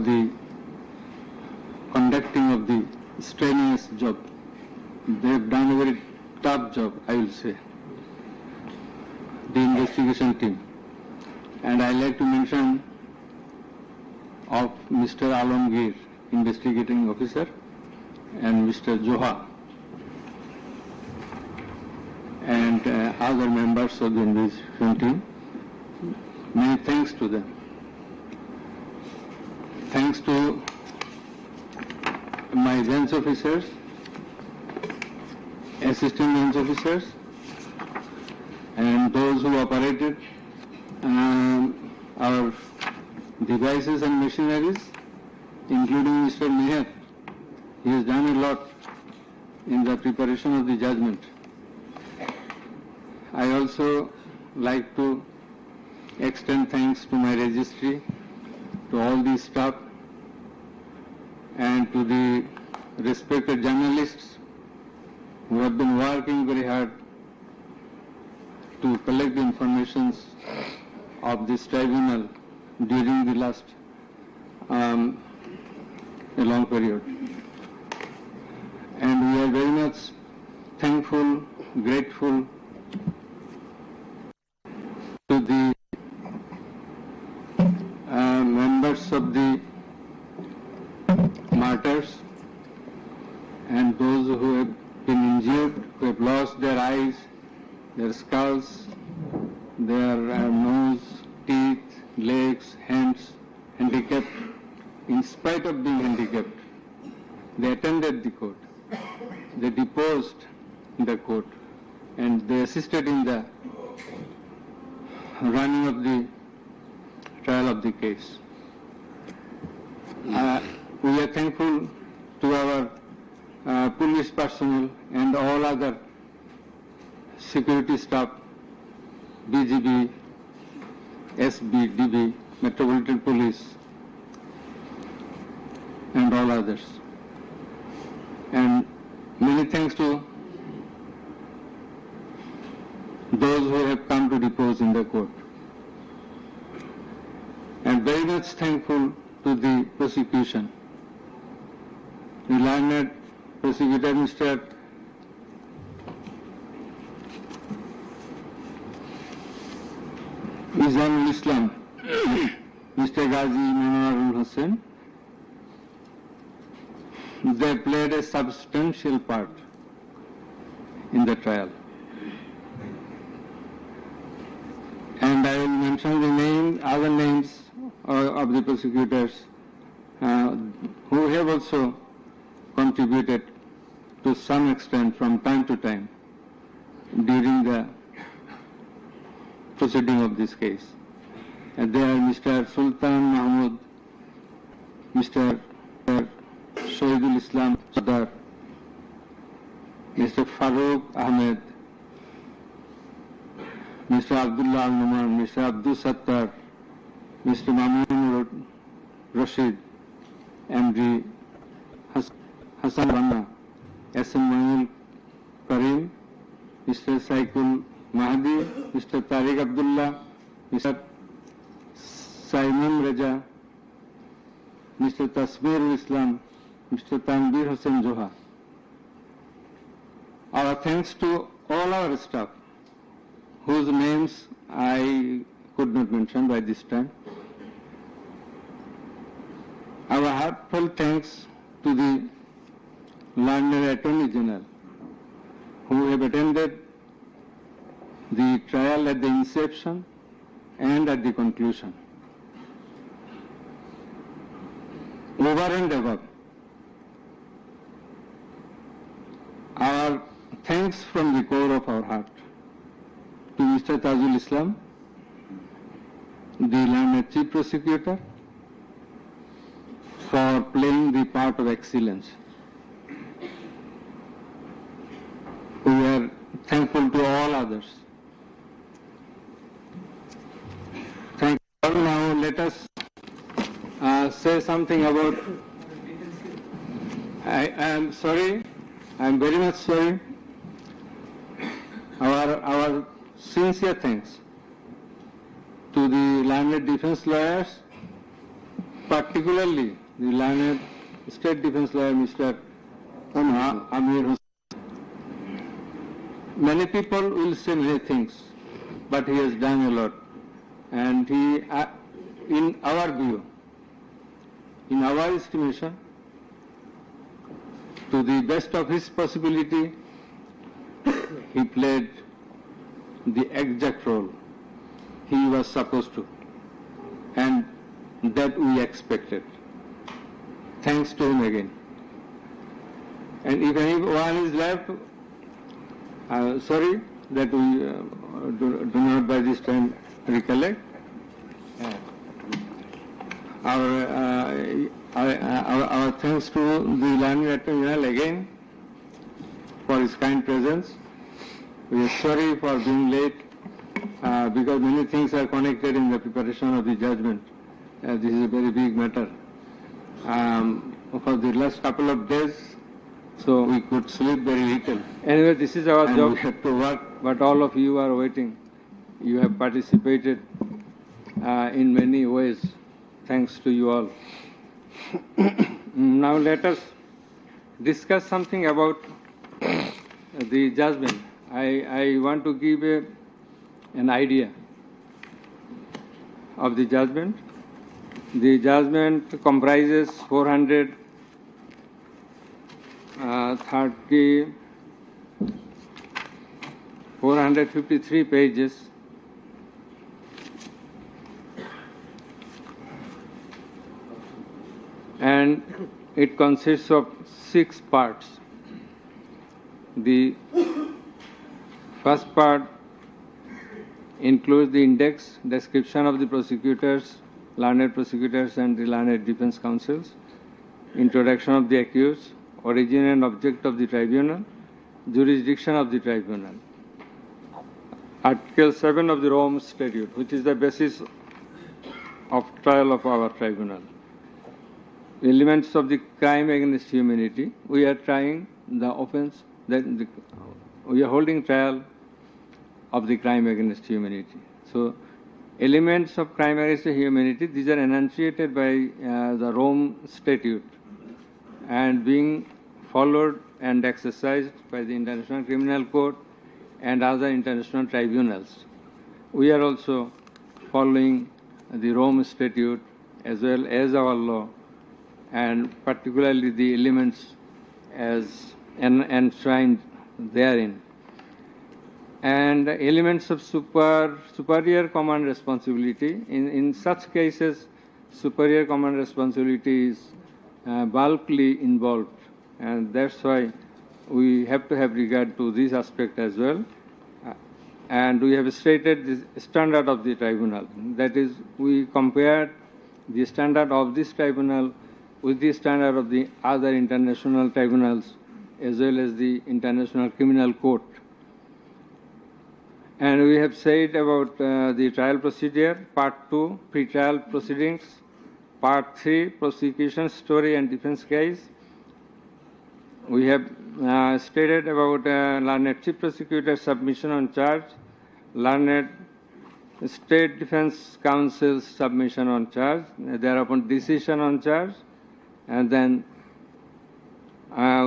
the conducting of the strenuous job. They have done a very tough job, I will say, the investigation team. And I like to mention of Mr. Alamgir, investigating officer, and Mr. Joha, and other members of the investigation team. Many thanks to them. Thanks to my bench officers, assistant bench officers, and those who operated our devices and machineries, including Mr. Meher. He has done a lot in the preparation of the judgment. I also like to extend thanks to my registry, to all the staff, and to the respected journalists who have been working very hard to collect the information of this tribunal during the last a long period. And we are very much thankful, grateful to the members of the martyrs and those who have been injured, who have lost their eyes, their skulls, their nose, teeth, legs, hands, handicapped. In spite of being handicapped, they attended the court, they deposed the court, and they assisted in the running of the trial of the case. We are thankful to our police personnel and all other security staff, BGB, SB, DB, Metropolitan Police, and all others. And many thanks to those who have come to depose in the court. And very much thankful to the prosecution. The learned prosecutor, Mr. Izanul Islam, Mr. Ghazi Manarul Hussain, they played a substantial part in the trial. And I will mention the other names of the prosecutors who have also contributed to some extent from time to time during the proceeding of this case. And they are Mr. Sultan Mahmud, Mr. Shahidul Islam Sadar, Mr. Farooq Ahmed, Mr. Abdullah Al-Numan, Mr. Abdul Sattar, Mr. Mamun Rashid, MD Hassan Bangla, SM Manul Karim, Mr. Saikul Mahdi, Mr. Tariq Abdullah, Mr. Simon Raja, Mr. Tasbir Islam, Mr. Tanbir Hussain Joha. Our thanks to all our staff, whose names I could not mention by this time. Our heartfelt thanks to the learned Attorney General, who have attended the trial at the inception and at the conclusion. Over and above, our thanks from the core of our heart to Mr. Tajul Islam, the learned Chief Prosecutor, for playing the part of excellence. We are thankful to all others. Thank you. Now let us say something about, I am sorry, I am very much sorry. Our sincere thanks to the learned defense lawyers particularly the learned State Defence Lawyer Mr. Amir Hussain. Many people will say many things, but he has done a lot. And he, in our view, in our estimation, to the best of his possibility, he played the exact role he was supposed to, and that we expected. Thanks to him again. And if anyone is left, sorry that we do not by this time recollect. Our thanks to the Learning Attorney General again for his kind presence. We are sorry for being late because many things are connected in the preparation of the judgment. This is a very big matter. For the last couple of days, so we could sleep very little. Anyway, this is our job. We had to work. But all of you are waiting. You have participated in many ways. Thanks to you all. Now let us discuss something about the judgment. I want to give an idea of the judgment. The judgment comprises 453 pages. And it consists of 6 parts. The first part includes the index, description of the prosecutors, learned prosecutors and the learned defense counsels, introduction of the accused, origin and object of the tribunal, jurisdiction of the tribunal. Article 7 of the Rome Statute, which is the basis of trial of our tribunal. Elements of the crime against humanity. We are trying the offense, we are holding trial of the crime against humanity. So, elements of crime against humanity, these are enunciated by the Rome Statute and being followed and exercised by the International Criminal Court and other international tribunals. We are also following the Rome Statute as well as our law, and particularly the elements as enshrined therein. And elements of superior command responsibility. In such cases, superior command responsibility is bulkily involved, and that's why we have to have regard to this aspect as well. And we have stated the standard of the tribunal. That is, we compared the standard of this tribunal with the standard of the other international tribunals as well as the International Criminal Court. And we have said about the trial procedure, Part 2, pre-trial proceedings, Part 3, prosecution story and defense case. We have stated about learned chief prosecutor submission on charge, learned state defense counsel's submission on charge, thereupon decision on charge, and then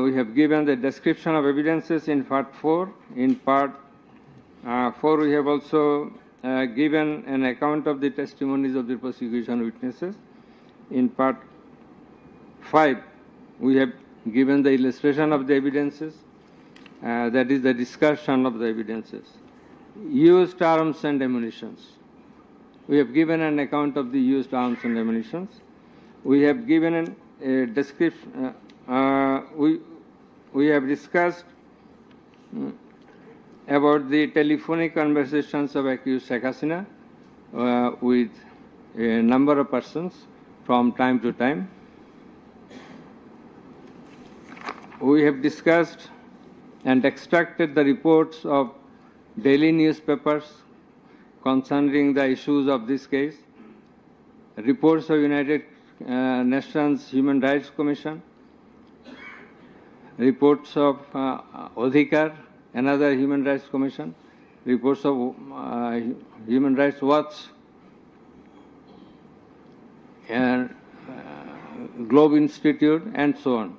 we have given the description of evidences in Part 4. In Part 4, we have also given an account of the testimonies of the prosecution witnesses. In Part 5, we have given the illustration of the evidences, that is the discussion of the evidences. Used arms and ammunitions. We have given an account of the used arms and ammunitions. We have given a description, we have discussed about the telephonic conversations of accused Sheikh Hasina with a number of persons from time to time. We have discussed and extracted the reports of daily newspapers concerning the issues of this case, reports of United Nations Human Rights Commission, reports of Adhikar, another Human Rights Commission, reports of Human Rights Watch, and Globe Institute, and so on.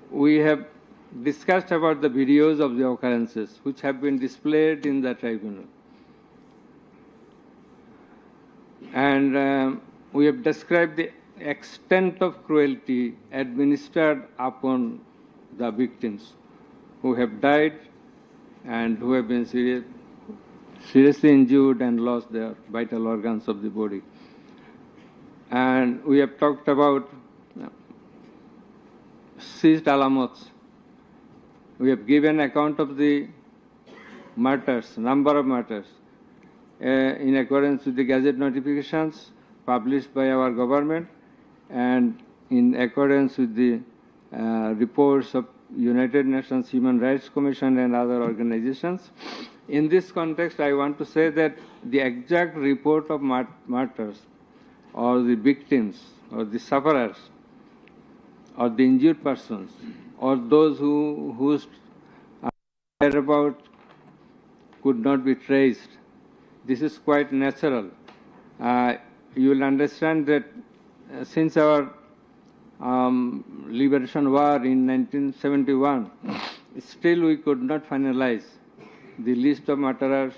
We have discussed about the videos of the occurrences which have been displayed in the tribunal. And we have described the extent of cruelty administered upon the victims who have died and who have been seriously injured and lost their vital organs of the body. And we have talked about seized alamots. We have given account of the matters, number of matters, in accordance with the Gazette notifications published by our government and in accordance with the reports of United Nations Human Rights Commission and other organizations. In this context, I want to say that the exact report of martyrs or the victims or the sufferers or the injured persons or those whose whereabouts could not be traced, this is quite natural. You will understand that since our liberation war in 1971, still we could not finalize the list of martyrs,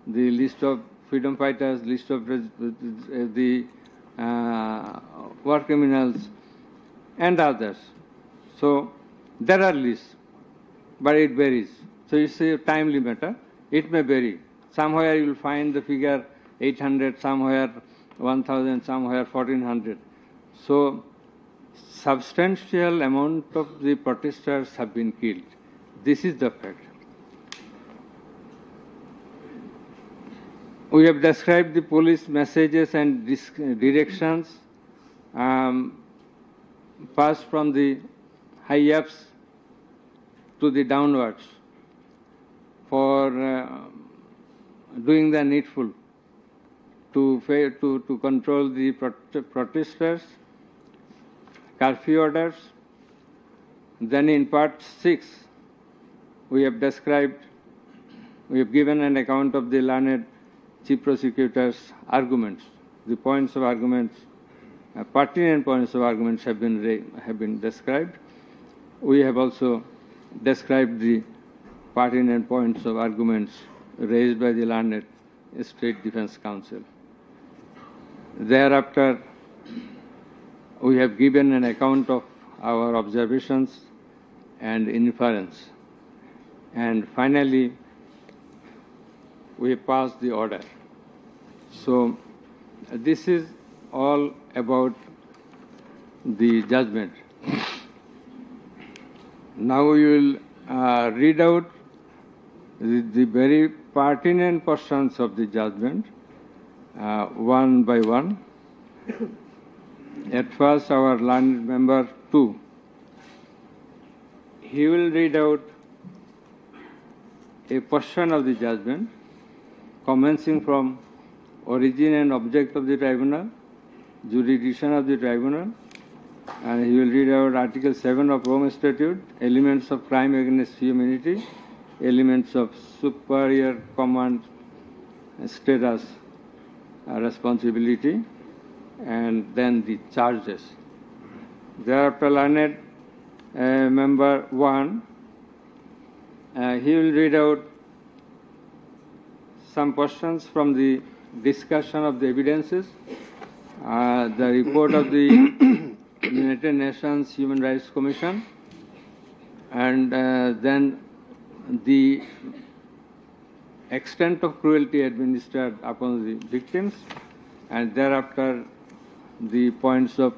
the list of freedom fighters, list of the war criminals, and others. So there are lists, but it varies. So it's a timely matter. It may vary. Somewhere you will find the figure 800, somewhere 1,000, somewhere 1,400. So substantial amount of the protesters have been killed. This is the fact. We have described the police messages and directions passed from the high-ups to the downwards for doing the needful to control the protesters, curfew orders. Then in part 6, we have described, we have given an account of the learned Chief Prosecutor's arguments. The points of arguments, pertinent points of arguments have been described. We have also described the pertinent points of arguments raised by the learned State Defense Council. Thereafter, we have given an account of our observations and inference. And finally, we passed the order. So this is all about the judgment. Now we will read out the very pertinent portions of the judgment one by one. At first, our learned member 2, he will read out a portion of the judgment commencing from origin and object of the tribunal, jurisdiction of the tribunal, and he will read out Article 7 of Rome Statute, elements of crime against humanity, elements of superior command status, responsibility, and then the charges. Thereafter, learned member 1, he will read out some portions from the discussion of the evidences, the report of the United Nations Human Rights Commission, and then the extent of cruelty administered upon the victims, and thereafter the points of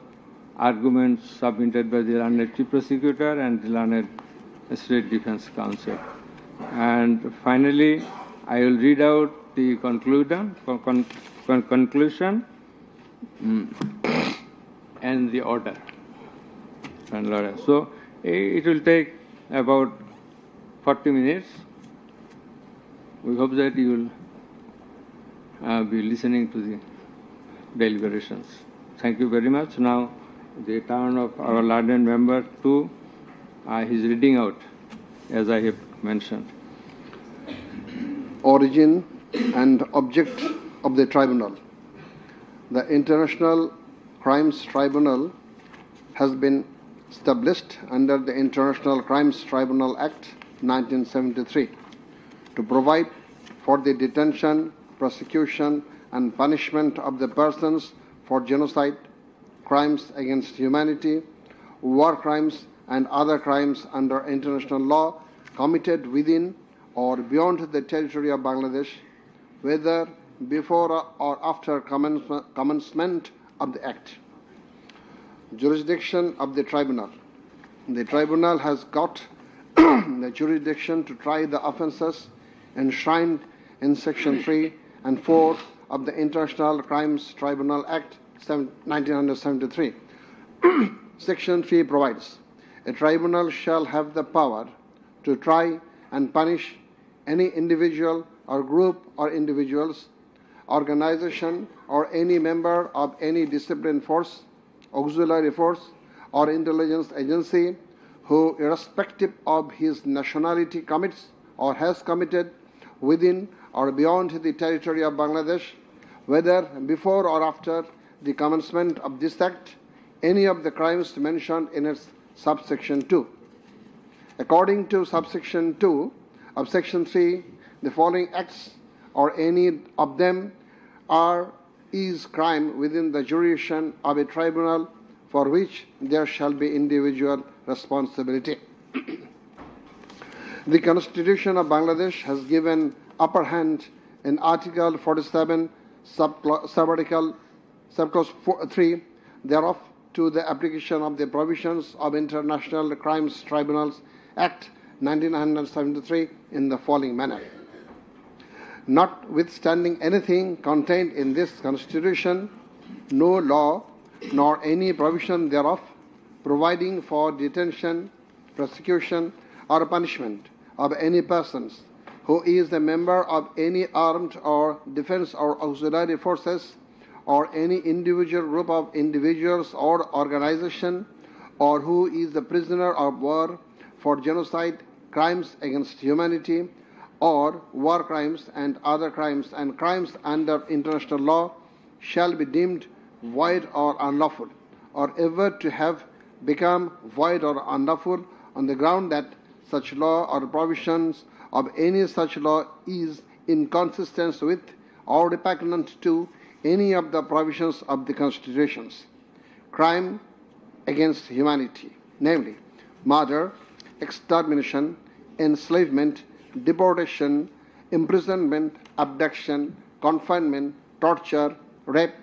arguments submitted by the learned Chief Prosecutor and the learned State Defense Council. And finally, I will read out the conclusion and the order. So it will take about 40 minutes. We hope that you will be listening to the deliberations. Thank you very much. Now, the turn of our learned member 2, he is reading out, as I have mentioned. Origin and object of the tribunal. The International Crimes Tribunal has been established under the International Crimes Tribunal Act 1973 to provide for the detention, prosecution, and punishment of the persons for genocide, crimes against humanity, war crimes, and other crimes under international law committed within or beyond the territory of Bangladesh, whether before or after commencement of the Act. Jurisdiction of the Tribunal. The Tribunal has got the jurisdiction to try the offences enshrined in Section 3 and 4 of the International Crimes Tribunal Act 1973. Section 3 provides, a tribunal shall have the power to try and punish any individual or group or individuals, organization, or any member of any disciplined force, auxiliary force, or intelligence agency who, irrespective of his nationality, commits or has committed within or beyond the territory of Bangladesh, whether before or after the commencement of this Act, any of the crimes mentioned in its subsection 2. According to subsection 2 of Section 3, the following acts or any of them is crime within the jurisdiction of a tribunal for which there shall be individual responsibility. The Constitution of Bangladesh has given upper hand in Article 47, subclause 3 thereof to the application of the provisions of International Crimes Tribunals Act 1973 in the following manner. Notwithstanding anything contained in this Constitution, no law nor any provision thereof providing for detention, prosecution, or punishment of any persons who is a member of any armed or defense or auxiliary forces, or any individual group of individuals or organization, or who is a prisoner of war for genocide, crimes against humanity, or war crimes and other crimes and crimes under international law shall be deemed void or unlawful, or ever to have become void or unlawful on the ground that such law or provisions of any such law is inconsistent with or repugnant to any of the provisions of the constitutions. Crime against humanity, namely murder, extermination, enslavement, deportation, imprisonment, abduction, confinement, torture, rape,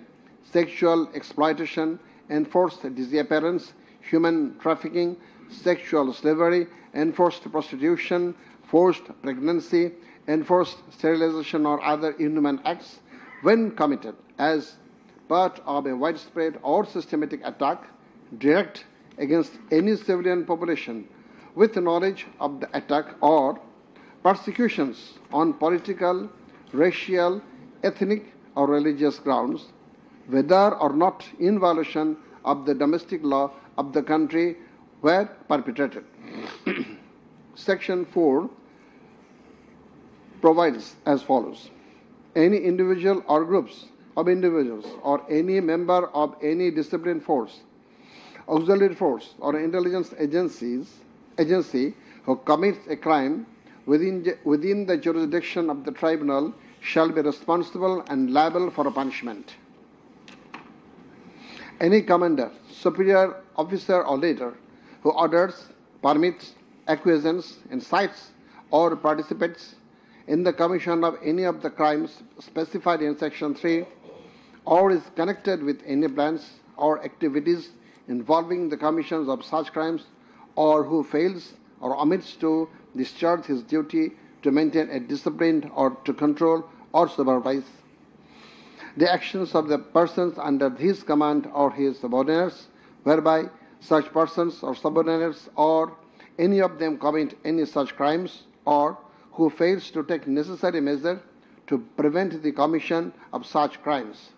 sexual exploitation, enforced disappearance, human trafficking, sexual slavery, enforced prostitution, forced pregnancy, enforced sterilization, or other inhuman acts when committed as part of a widespread or systematic attack direct against any civilian population with knowledge of the attack, or persecutions on political, racial, ethnic, or religious grounds, whether or not in violation of the domestic law of the country were perpetrated. Section 4 provides as follows. Any individual or groups of individuals or any member of any disciplined force, auxiliary force, or intelligence agency who commits a crime within the jurisdiction of the tribunal shall be responsible and liable for a punishment. Any commander, superior officer, or leader who orders, permits, acquiesces, incites, or participates in the commission of any of the crimes specified in Section 3, or is connected with any plans or activities involving the commission of such crimes, or who fails or omits to discharge his duty to maintain a discipline or to control or supervise the actions of the persons under his command or his subordinates, whereby such persons or subordinates or any of them commit any such crimes, or who fails to take necessary measure to prevent the commission of such crimes.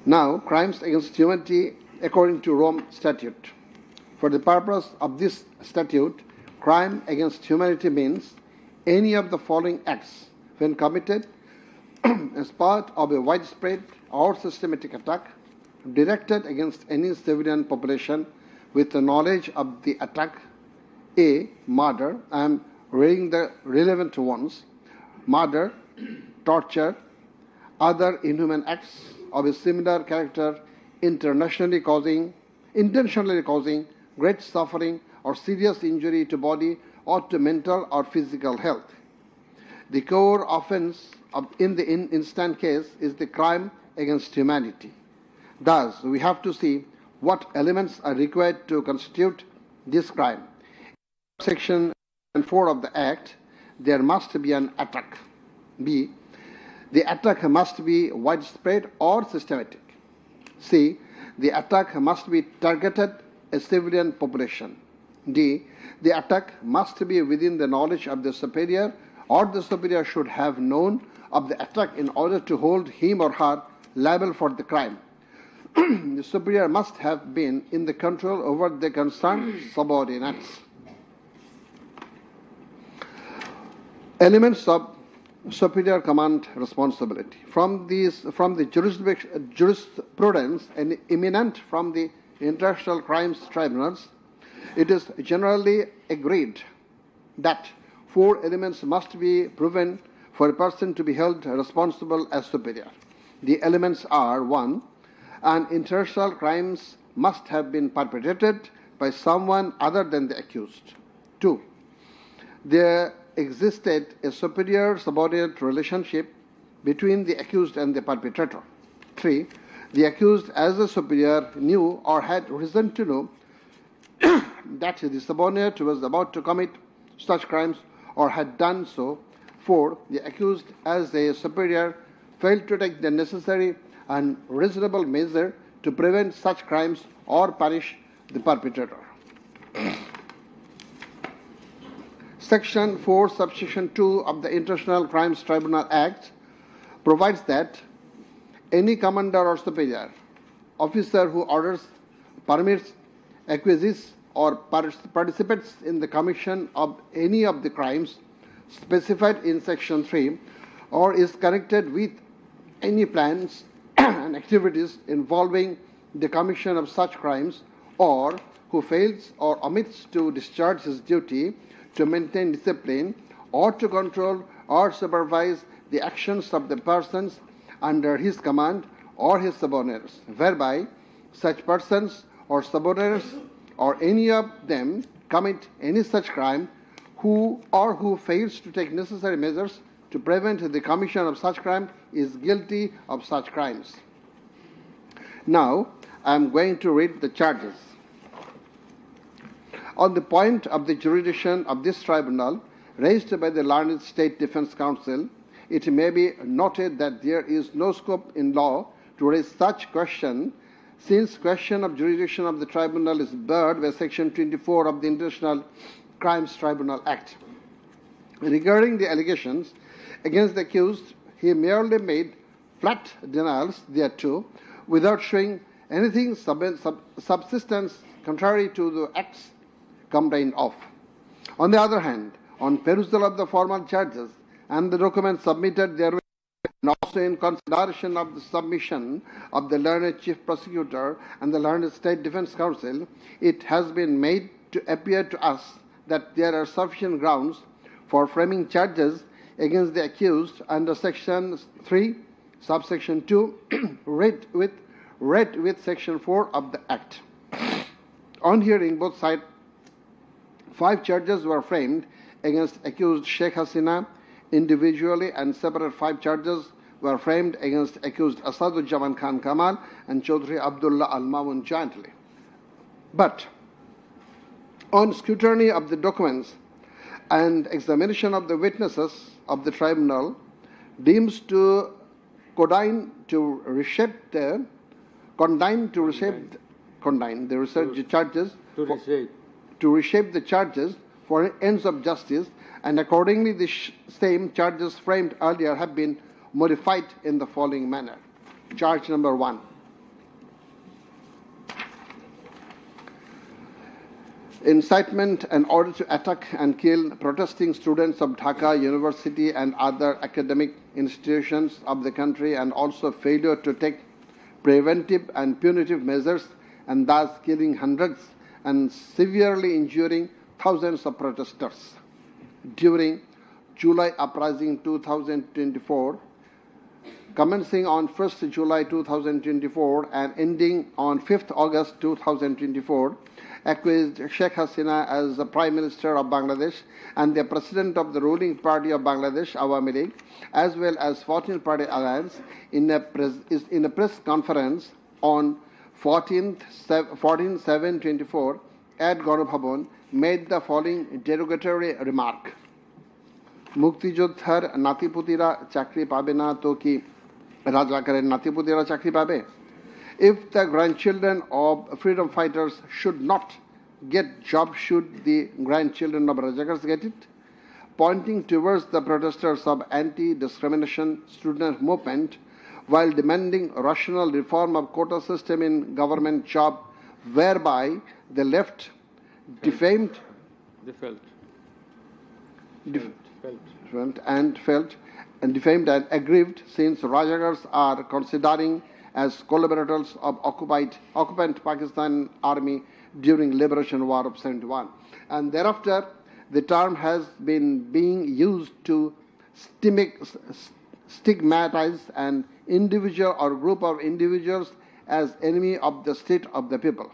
Now, crimes against humanity according to Rome Statute. For the purpose of this statute, crime against humanity means any of the following acts when committed as part of a widespread or systematic attack directed against any civilian population with the knowledge of the attack, A. Murder, I am reading the relevant ones, murder, torture, other inhuman acts of a similar character intentionally causing great suffering or serious injury to body or to mental or physical health. The core offense in the instant case is the crime against humanity. Thus, we have to see what elements are required to constitute this crime. In Section 4 of the Act, there must be an attack. B. The attack must be widespread or systematic. C. The attack must be targeted a civilian population. D. The attack must be within the knowledge of the superior, or the superior should have known of the attack in order to hold him or her liable for the crime. The superior must have been in the control over the concerned subordinates. Elements of superior command responsibility. From the jurisprudence and eminent from the international crimes tribunals, it is generally agreed that 4 elements must be proven for a person to be held responsible as superior. The elements are: 1. An international crimes must have been perpetrated by someone other than the accused. 2. There existed a superior subordinate relationship between the accused and the perpetrator. 3. The accused as a superior knew or had reason to know that the subordinate was about to commit such crimes or had done so. 4. The accused as a superior failed to take the necessary and reasonable measure to prevent such crimes or punish the perpetrator. Section 4, subsection 2 of the International Crimes Tribunal Act provides that any commander or superior officer who orders, permits, acquiesces, or participates in the commission of any of the crimes specified in Section 3 or is connected with any plans and activities involving the commission of such crimes, or who fails or omits to discharge his duty to maintain discipline or to control or supervise the actions of the persons under his command or his subordinates, whereby such persons or subordinates or any of them commit any such crime, who fails to take necessary measures to prevent the commission of such crime is guilty of such crimes. Now, I am going to read the charges. On the point of the jurisdiction of this tribunal raised by the learned State Defense Council, it may be noted that there is no scope in law to raise such question, since question of jurisdiction of the tribunal is barred by Section 24 of the International Crimes Tribunal Act. Regarding the allegations against the accused, he merely made flat denials thereto, without showing anything subsistence contrary to the acts complained of. On the other hand, on perusal of the formal charges and the documents submitted therewith, and also in consideration of the submission of the learned Chief Prosecutor and the learned State Defense Council, it has been made to appear to us that there are sufficient grounds for framing charges against the accused under Section 3, subsection 2, read with Section 4 of the Act. On hearing both sides, 5 charges were framed against accused Sheikh Hasina individually, and separate 5 charges were framed against accused Asaduzzaman Khan Kamal and Chaudhry Abdullah Al-Mamun jointly. But on scrutiny of the documents and examination of the witnesses of the tribunal, deems to condign to reshape the charges for ends of justice, and accordingly the same charges framed earlier have been modified in the following manner. Charge number 1. incitement in order to attack and kill protesting students of Dhaka University and other academic institutions of the country, and also failure to take preventive and punitive measures, and thus killing hundreds and severely injuring thousands of protesters. During July Uprising 2024, commencing on 1st July 2024 and ending on 5th August 2024, accused Sheikh Hasina as the Prime Minister of Bangladesh and the President of the ruling party of Bangladesh, Awami League, as well as 14th Party Alliance, in a press conference on 14/7/24 at Ganabhavan, made the following derogatory remark. মুক্তিযোদ্ধার নাতিপুতিরা চাকরি পাবে না তো কি রাজাকারের নাতিপুতিরা চাকরি পাবে? If the grandchildren of freedom fighters should not get job, should the grandchildren of Rajakars get it? Pointing towards the protesters of anti-discrimination student movement while demanding rational reform of quota system in government job, whereby the left defamed and aggrieved, since Rajakars are considering as collaborators of occupant Pakistan Army during Liberation War of 71. And thereafter, the term has been being used to stigmatize an individual or group of individuals as enemy of the state of the people.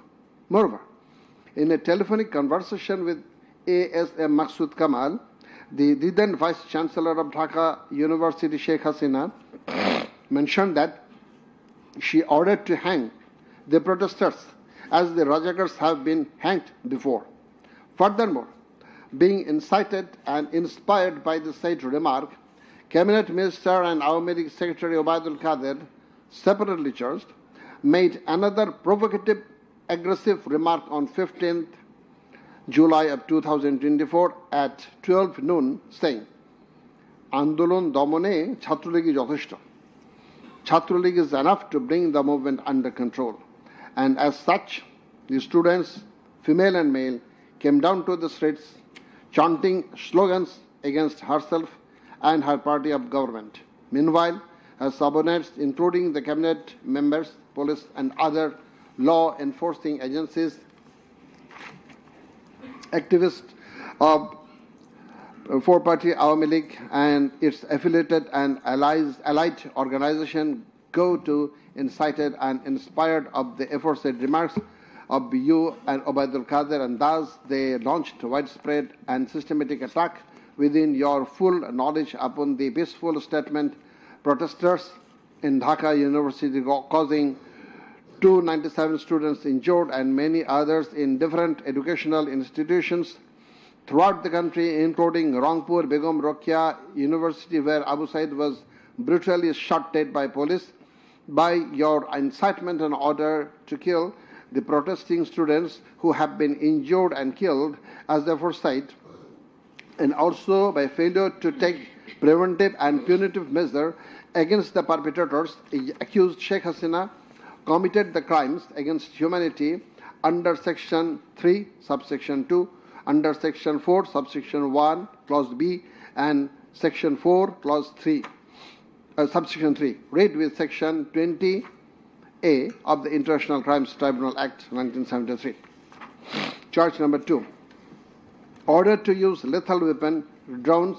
Moreover, in a telephonic conversation with ASM Maksud Kamal, the then Vice Chancellor of Dhaka University, Sheikh Hasina, mentioned that she ordered to hang the protesters as the Rajakars have been hanged before. Furthermore, being incited and inspired by the said remark, Cabinet Minister and Awami League Secretary Abdul separately charged, made another provocative, aggressive remark on 15th July of 2024 at 12 noon, saying, Andolon Domone Chhatroligi Jotheshto. Chhatroligi is enough to bring the movement under control. And as such, the students, female and male, came down to the streets chanting slogans against herself and her party of government. Meanwhile, her subordinates, including the cabinet members, police, and other law enforcing agencies, activists of four-party Awami League and its affiliated and allied organization go to incited and inspired of the aforesaid remarks of you and Abdul Qadir, and thus they launched widespread and systematic attack within your full knowledge upon the peaceful statement protesters in Dhaka University, causing 297 students injured and many others in different educational institutions throughout the country, including Rangpur Begum Rokia University, where Abu Said was brutally shot dead by police. By your incitement and order to kill the protesting students who have been injured and killed as the aforesaid, and also by failure to take preventive and punitive measure against the perpetrators, accused Sheikh Hasina committed the crimes against humanity under Section 3, Subsection 2, under Section 4, Subsection 1, Clause B, and Section 4, Clause 3, Subsection 3, read with Section 20A of the International Crimes Tribunal Act 1973. Charge number 2. Order to use lethal weapon, drones,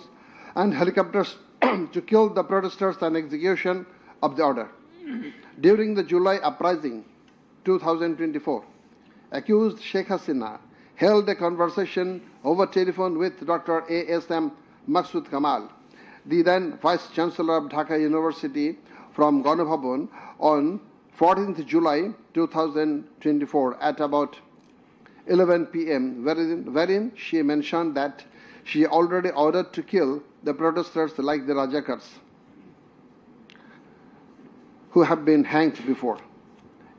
and helicopters to kill the protesters and execution of the order. During the July Uprising 2024, accused Sheikh Hasina held a conversation over telephone with Dr. ASM Maksud Kamal, the then Vice Chancellor of Dhaka University, from Ganabhavan on 14th July 2024 at about 11 p.m., wherein she mentioned that she already ordered to kill the protesters like the Rajakars, who have been hanged before.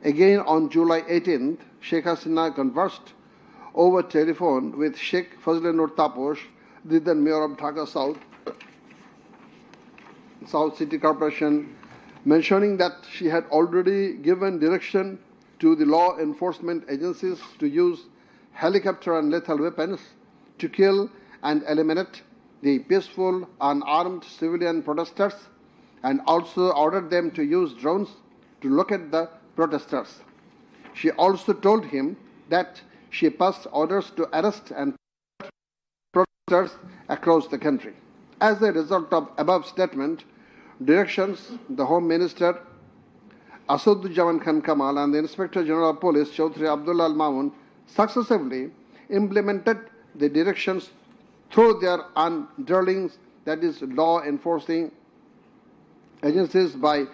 Again, on July 18th, Sheikh Hasina conversed over telephone with Sheikh Fazlanur Taposh, the then Mayor of Dhaka South City Corporation, mentioning that she had already given direction to the law enforcement agencies to use helicopter and lethal weapons to kill and eliminate the peaceful, unarmed civilian protesters, and also ordered them to use drones to locate the protesters. She also told him that she passed orders to arrest and protesters across the country. As a result of above statement, directions, the Home Minister Asaduzzaman Khan Kamal and the Inspector General of Police Chaudhry Abdul Al Mamun successively implemented the directions through their underlings, that is, law enforcing agencies, by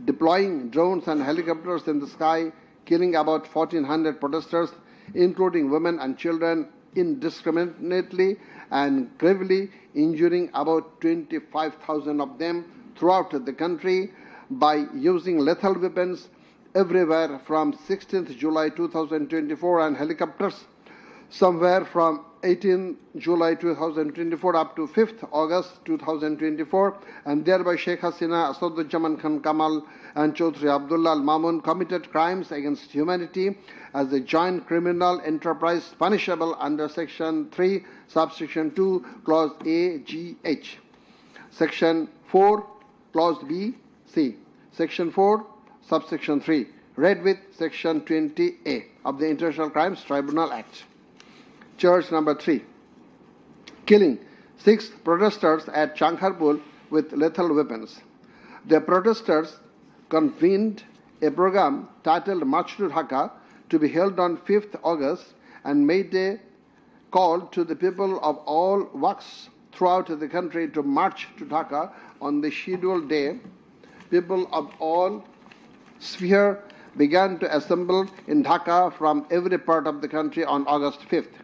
deploying drones and helicopters in the sky, killing about 1,400 protesters, including women and children, indiscriminately and gravely injuring about 25,000 of them throughout the country by using lethal weapons everywhere from 16th July 2024 and helicopters somewhere from 18 July 2024 up to 5th August 2024, and thereby Sheikh Hasina, Asaduzzaman Khan Kamal and Chaudhry Abdullah Al Mamun committed crimes against humanity as a joint criminal enterprise punishable under Section 3, Subsection 2, Clause A, G, H, Section 4, Clause B, C, Section 4, Subsection 3, read with Section 20A of the International Crimes Tribunal Act. Charge number 3, killing 6 protesters at Chankharpur with lethal weapons. The protesters convened a program titled March to Dhaka to be held on 5th August and made a call to the people of all walks throughout the country to march to Dhaka on the scheduled day. People of all spheres began to assemble in Dhaka from every part of the country on August 5th.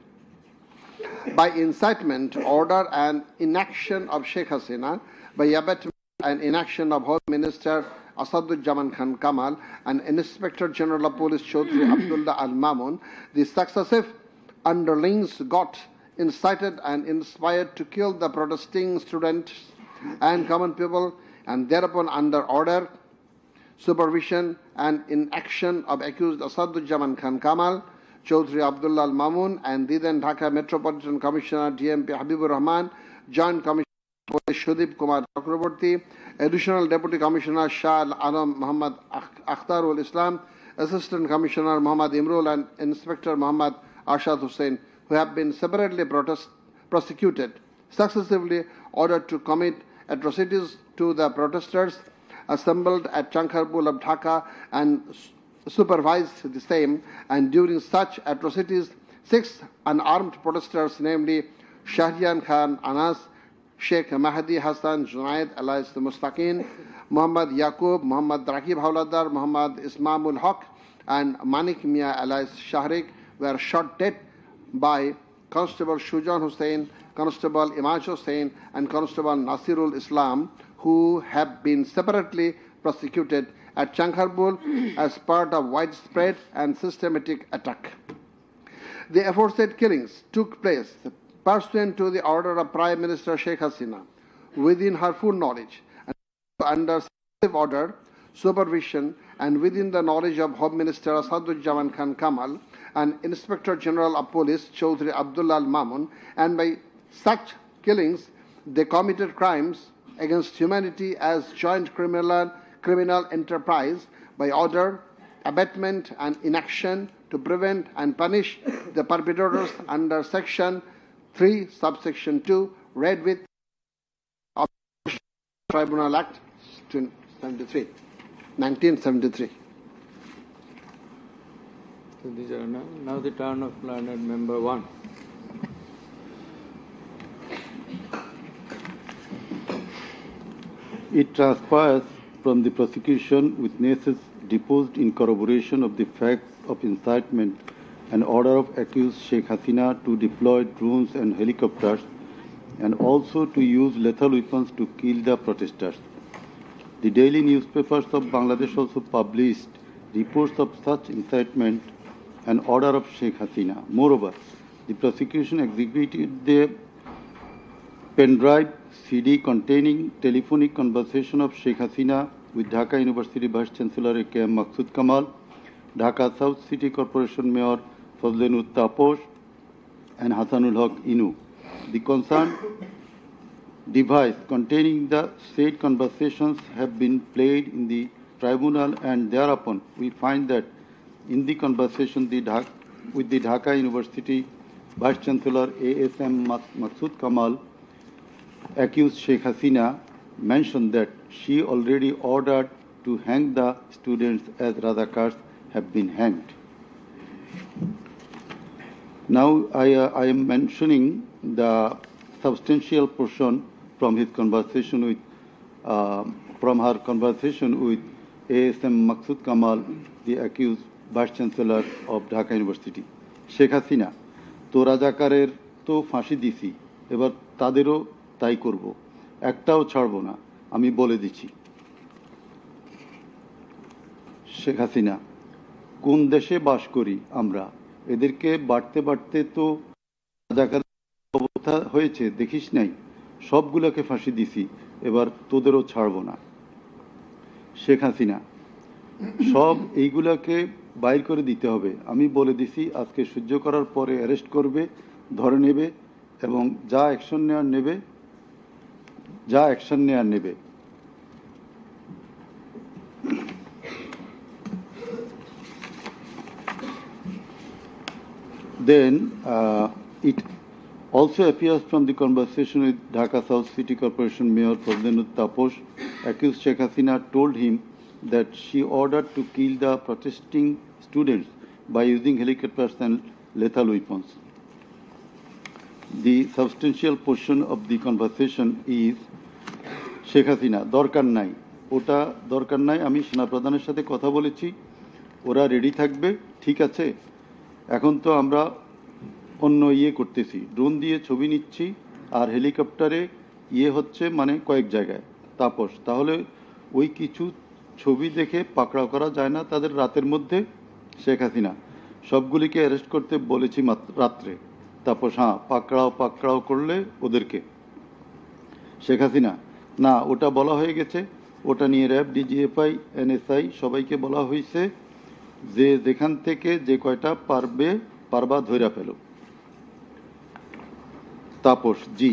By incitement, order and inaction of Sheikh Hasina, by abetment and inaction of Home Minister Asaduzzaman Khan Kamal and Inspector General of Police Chaudhry Abdullah Al Mamun, the successive underlings got incited and inspired to kill the protesting students and common people, and thereupon under order, supervision and inaction of accused Asaduzzaman Khan Kamal, Chaudhry Abdullah Al Mamun and the then Dhaka Metropolitan Commissioner DMP Habibur Rahman, Joint Commissioner Police Sudip Kumar Chakraborty, Additional Deputy Commissioner Shah Al Alam Muhammad Akhtarul Islam, Assistant Commissioner Muhammad Imrul and Inspector Muhammad Arshad Hussain, who have been separately prosecuted, successively ordered to commit atrocities to the protesters assembled at Chankharpur of Dhaka and supervised the same, and during such atrocities 6 unarmed protesters, namely Shahriyan Khan Anas, Sheikh Mahdi Hassan Junaid alias Mustaqin, Muhammad Yaqub, Muhammad Rakib Hawladar, Muhammad Ismamul Haq and Manik Mia alias Shahrik were shot dead by Constable Shujan Hussain, Constable Imaj Hussain and Constable Nasirul Islam, who have been separately prosecuted at Chankharpur as part of widespread and systematic attack. The aforesaid killings took place pursuant to the order of Prime Minister Sheikh Hasina, within her full knowledge and under successive order, supervision and within the knowledge of Home Minister Asaduzzaman Khan Kamal and Inspector General of Police Chaudhry Abdullah Al Mamun, and by such killings they committed crimes against humanity as joint criminal enterprise by order, abetment and inaction to prevent and punish the perpetrators under Section 3, Subsection 2, read with Tribunal Act 1973. So these are now the turn of learned member 1. It transpires from the prosecution witnesses deposed in corroboration of the facts of incitement and order of accused Sheikh Hasina to deploy drones and helicopters and also to use lethal weapons to kill the protesters. The daily newspapers of Bangladesh also published reports of such incitement and order of Sheikh Hasina. Moreover, the prosecution executed the pendrive CD containing telephonic conversation of Sheikh Hasina with Dhaka University Vice Chancellor A.K.M. Maqsood Kamal, Dhaka South City Corporation Mayor Fazlenur Taposh, and Hasanul Haq Inu. The concerned device containing the said conversations have been played in the tribunal, and thereupon we find that in the conversation with the Dhaka University Vice Chancellor ASM Maksud Kamal, accused Sheikh Hasina mentioned that she already ordered to hang the students as Razakars have been hanged. Now I am mentioning the substantial portion from his conversation with, from her conversation with ASM Maksud Kamal, the accused Vice Chancellor of Dhaka University. Sheikh Hasina, তো রাজাকারের তো ফাঁসি দিছি, এবার তাদেরও তাই করব, একটাও ছাড়ব না, আমি বলে দিচ্ছি। শেখ হাসিনা, কোন দেশে বাস করি আমরা? এদেরকে বাড়তে বাড়তে তো রাজাকার অবস্থা হয়েছে, দেখিস নাই? সবগুলোকে ফাঁসি দিছি, এবার তোদেরও ছাড়ব না। শেখ হাসিনা, সব এইগুলাকে বাইর করে দিতে হবে, আমি বলে দিছি আজকে সহ্য করার পরে অ্যারেস্ট করবে, ধরে নেবে এবং যা অ্যাকশন নেয়ার নেবে। Then it also appears from the conversation with Dhaka South City Corporation Mayor Fazlenur Taposh, accused Sheikh Hasina told him that she ordered to kill the protesting students by using helicopters and lethal weapons. The substantial portion of the conversation is Sheikh Hasina, দরকার নাই, ওটা দরকার নাই, আমি সেনাপ্রধানের সাথে কথা বলেছি, ওরা রেডি থাকবে, ঠিক আছে। এখন তো আমরা অন্য করতেছি, ড্রোন দিয়ে ছবি নিচ্ছি আর হেলিকপ্টারে হচ্ছে মানে কয়েক জায়গায়। তাপস, তাহলে ওই কিছু ছবি দেখে পাকড়াও করা যায় না তাদের রাতের মধ্যে? শেখ হাসিনা, সবগুলিকে অ্যারেস্ট করতে বলেছি রাত্রে। তাপস, হ্যাঁ, পাকড়াও করলে ওদেরকে। শেখ হাসিনা, না, ওটা বলা হয়ে গেছে, ওটা নিয়ে র্যাব, ডিজিএফআই, এনএসআই সবাইকে বলা হয়েছে যে যেখান থেকে যে কয়টা পারবা ধইরা ফেল। তাপস, জি।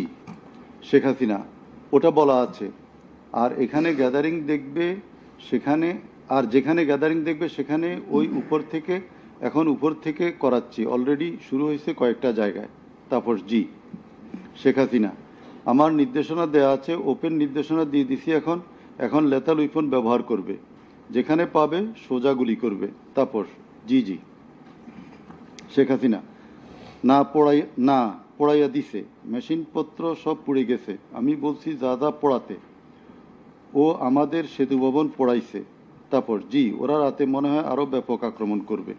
শেখ হাসিনা, ওটা বলা আছে, আর এখানে গ্যাদারিং দেখবে সেখানে, আর যেখানে গ্যাদারিং দেখবে সেখানে ওই উপর থেকে করাচ্ছি, অলরেডি শুরু হয়েছে কয়েকটা জায়গায়। তাপস, জি। শেখ হাসিনা, আমার নির্দেশনা দেয়া আছে, ওপেন নির্দেশনা দিয়ে দিছি, এখন লেথাল উইপন ব্যবহার করবে, যেখানে পাবে সোজা গুলি করবে। তাপস, জি জি। শেখ হাসিনা, না পড়াইয়া দিছে, মেশিনপত্র সব পুড়ে গেছে, আমি বলছি যা পড়াতে, ও আমাদের সেতু ভবন পড়াইছে। তাপস, জি, ওরা রাতে মনে হয় আরো ব্যাপক আক্রমণ করবে।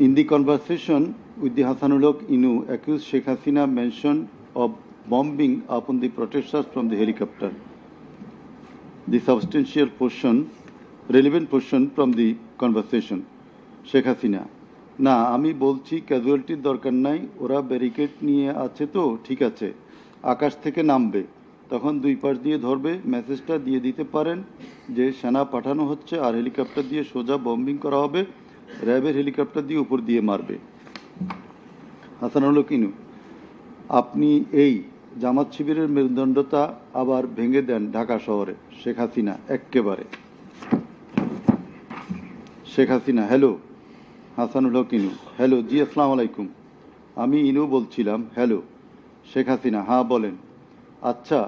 In the conversation with the Hasanul Haq Inu, accused Sheikh Hasina mentioned of bombing upon the protesters from the helicopter. The substantial portion, relevant portion from the conversation. Sheikh Hasina, না, আমি বলছি ক্যাজুয়ালিটির দরকার নাই, ওরা ব্যারিকেড নিয়ে আছে তো ঠিক আছে, আকাশ থেকে নামবে, তখন দুই পাশ দিয়ে ধরবে, মেসেজটা দিয়ে দিতে পারেন যে সেনা পাঠানো হচ্ছে আর হেলিকপ্টার দিয়ে সোজা বম্বিং করা হবে, র্যাবের হেলিকপ্টার দিয়ে উপর দিয়ে মারবে। হাসানুল হক ইনু, আপনি এই জামাত শিবিরের মেরুদণ্ডতা আবার ভেঙে দেন ঢাকা শহরে। শেখ হাসিনা, এক্কেবারে। শেখ হাসিনা, হ্যালো। হাসানুল হক ইনু, হ্যালো, জি, আসসালামু আলাইকুম, আমি ইনু বলছিলাম। হ্যালো। শেখ হাসিনা, হ্যাঁ বলেন। আচ্ছা,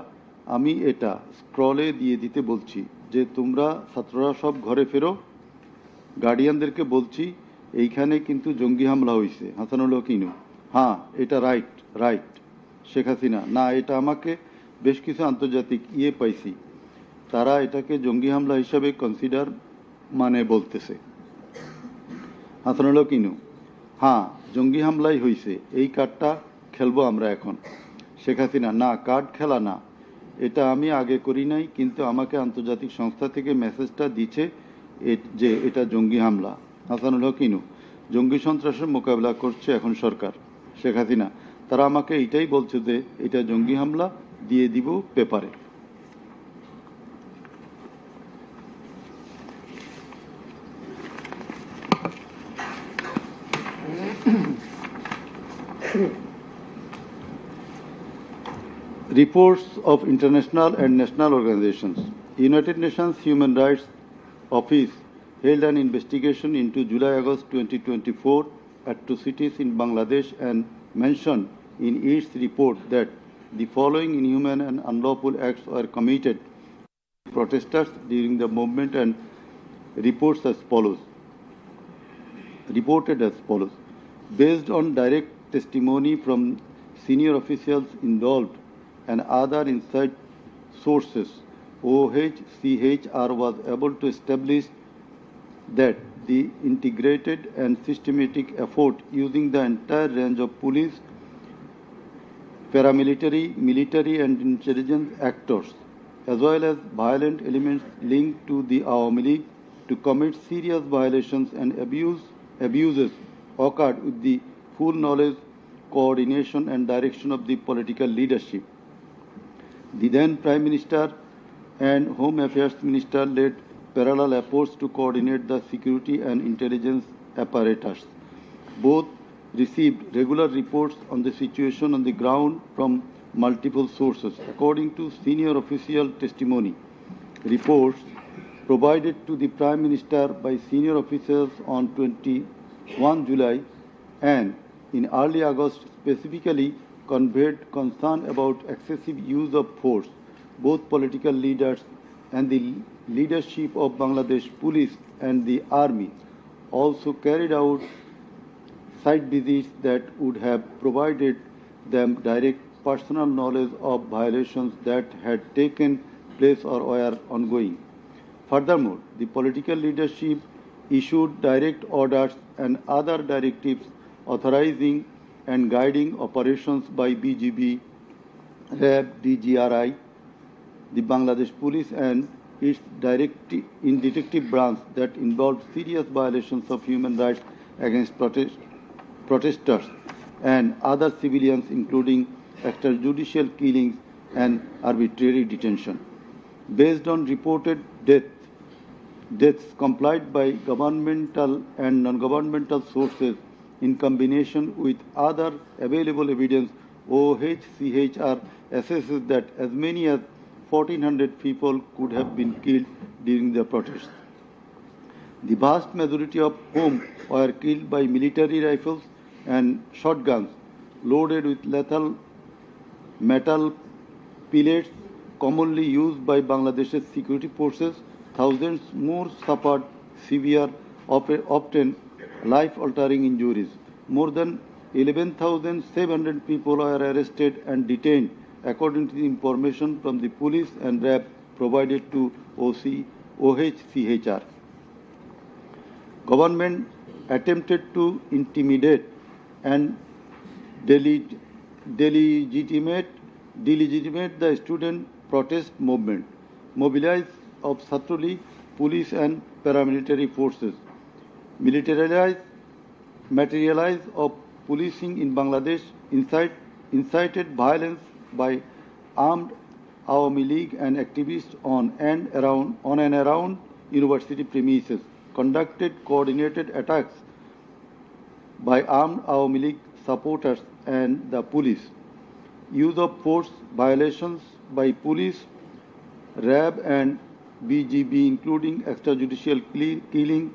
আমি এটা স্ক্রলে দিয়ে দিতে বলছি যে তোমরা ছাত্ররা সব ঘরে ফেরো, গার্ডিয়ানদেরকে বলছি এইখানে কিন্তু জঙ্গি হামলা হয়েছে। হাসানুল হক ইনু, হ্যাঁ, এটা রাইট। শেখ হাসিনা, না, এটা আমাকে বেশ কিছু আন্তর্জাতিক পাইছি, তারা এটাকে জঙ্গি হামলা হিসাবে কনসিডার বলতেছে। হাসানুল হক ইনু, হ্যাঁ, জঙ্গি হামলাই হয়েছে, এই কার্ডটা খেলবো আমরা এখন। শেখ হাসিনা, না, কার্ড খেলা না, এটা আমি আগে করি নাই, কিন্তু আমাকে আন্তর্জাতিক সংস্থা থেকে মেসেজটা দিচ্ছে যে এটা জঙ্গি হামলা। হাসানুল হক ইনু, জঙ্গি সন্ত্রাসের মোকাবিলা করছে এখন সরকার। শেখ হাসিনা, তারা আমাকে এটাই বলছে যে এটা জঙ্গি হামলা, দিয়ে দিব পেপারে। Reports of international and national organizations. United Nations Human Rights Office held an investigation into July-August 2024 atrocities in Bangladesh and mentioned in its report that the following inhuman and unlawful acts were committed by protesters during the movement and reported as follows. Based on direct testimony from senior officials involved and other inside sources, OHCHR was able to establish that the integrated and systematic effort using the entire range of police, paramilitary, military and intelligence actors, as well as violent elements linked to the Awami League to commit serious violations and abuses occurred with the full knowledge, coordination and direction of the political leadership. The then Prime Minister and Home Affairs Minister led parallel efforts to coordinate the security and intelligence apparatus. Both received regular reports on the situation on the ground from multiple sources. According to senior official testimony, reports provided to the Prime Minister by senior officials on 21 July and in early August specifically conveyed concern about excessive use of force. Both political leaders and the leadership of Bangladesh Police and the Army also carried out site visits that would have provided them direct personal knowledge of violations that had taken place or were ongoing. Furthermore, the political leadership issued direct orders and other directives authorizing and guiding operations by BGB, RAB, DGRI, the Bangladesh Police and its detective branch that involved serious violations of human rights against protesters and other civilians, including extrajudicial killings and arbitrary detention. Based on reported deaths complied by governmental and non-governmental sources in combination with other available evidence, OHCHR assesses that as many as 1,400 people could have been killed during the protests. The vast majority of whom were killed by military rifles and shotguns loaded with lethal metal pellets commonly used by Bangladesh's security forces. Thousands more suffered severe, often life-altering injuries. More than 11,700 people were arrested and detained, according to the information from the police and RAB provided to OHCHR. Government attempted to intimidate and delegitimate the student protest movement, mobilized of Chhatra League, police and paramilitary forces, materialize of policing in Bangladesh, incited violence by armed Awami League and activists on and around university premises, conducted coordinated attacks by armed Awami League supporters and the police, use of force violations by police, RAB and BGB, including extrajudicial killing,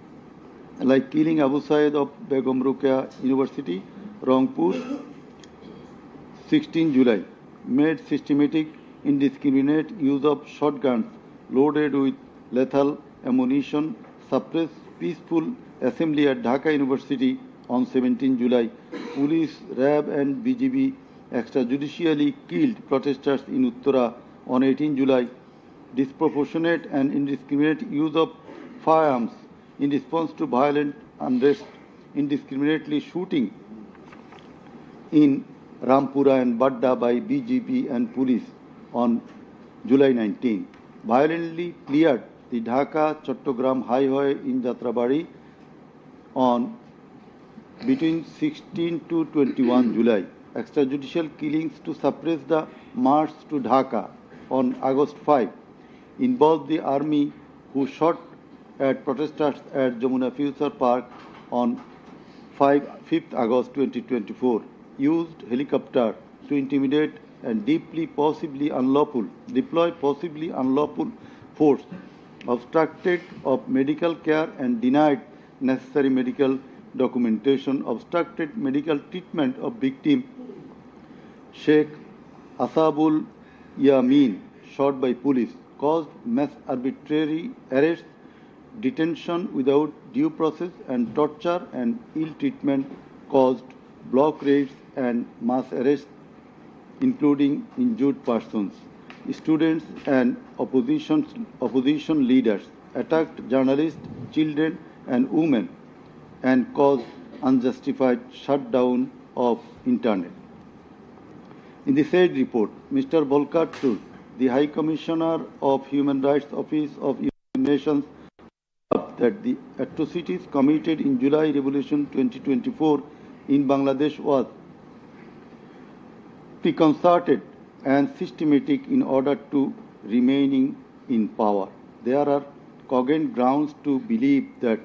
like killing Abu Said of Begum Ruqayya University, Rangpur, 16 July, made systematic, indiscriminate use of shotguns loaded with lethal ammunition, suppressed peaceful assembly at Dhaka University on 17 July. Police, RAB and BGB extrajudicially killed protesters in Uttara on 18 July. Disproportionate and indiscriminate use of firearms in response to violent unrest, indiscriminately shooting in Rampura and Badda by BGP and police on July 19. Violently cleared the Dhaka-Chattogram highway in Jatrabari on between 16 to 21 July. Extrajudicial killings to suppress the march to Dhaka on August 5 involved the army, who shot at protesters at Jamuna Future Park on 5th August 2024. used helicopter to intimidate and deploy possibly unlawful force, obstructed of medical care and denied necessary medical documentation, obstructed medical treatment of victim Sheikh Asabul Yamin, shot by police, caused mass arbitrary arrest, detention without due process, and torture and ill treatment, caused block raids and mass arrests, including injured persons. Students and opposition leaders attacked journalists, children, and women, and caused unjustified shutdown of internet. In the said report, Mr. Volker Turk, the High Commissioner of Human Rights Office of United Nations, that the atrocities committed in July Revolution 2024 in Bangladesh was preconcerted and systematic in order to remaining in power. There are cogent grounds to believe that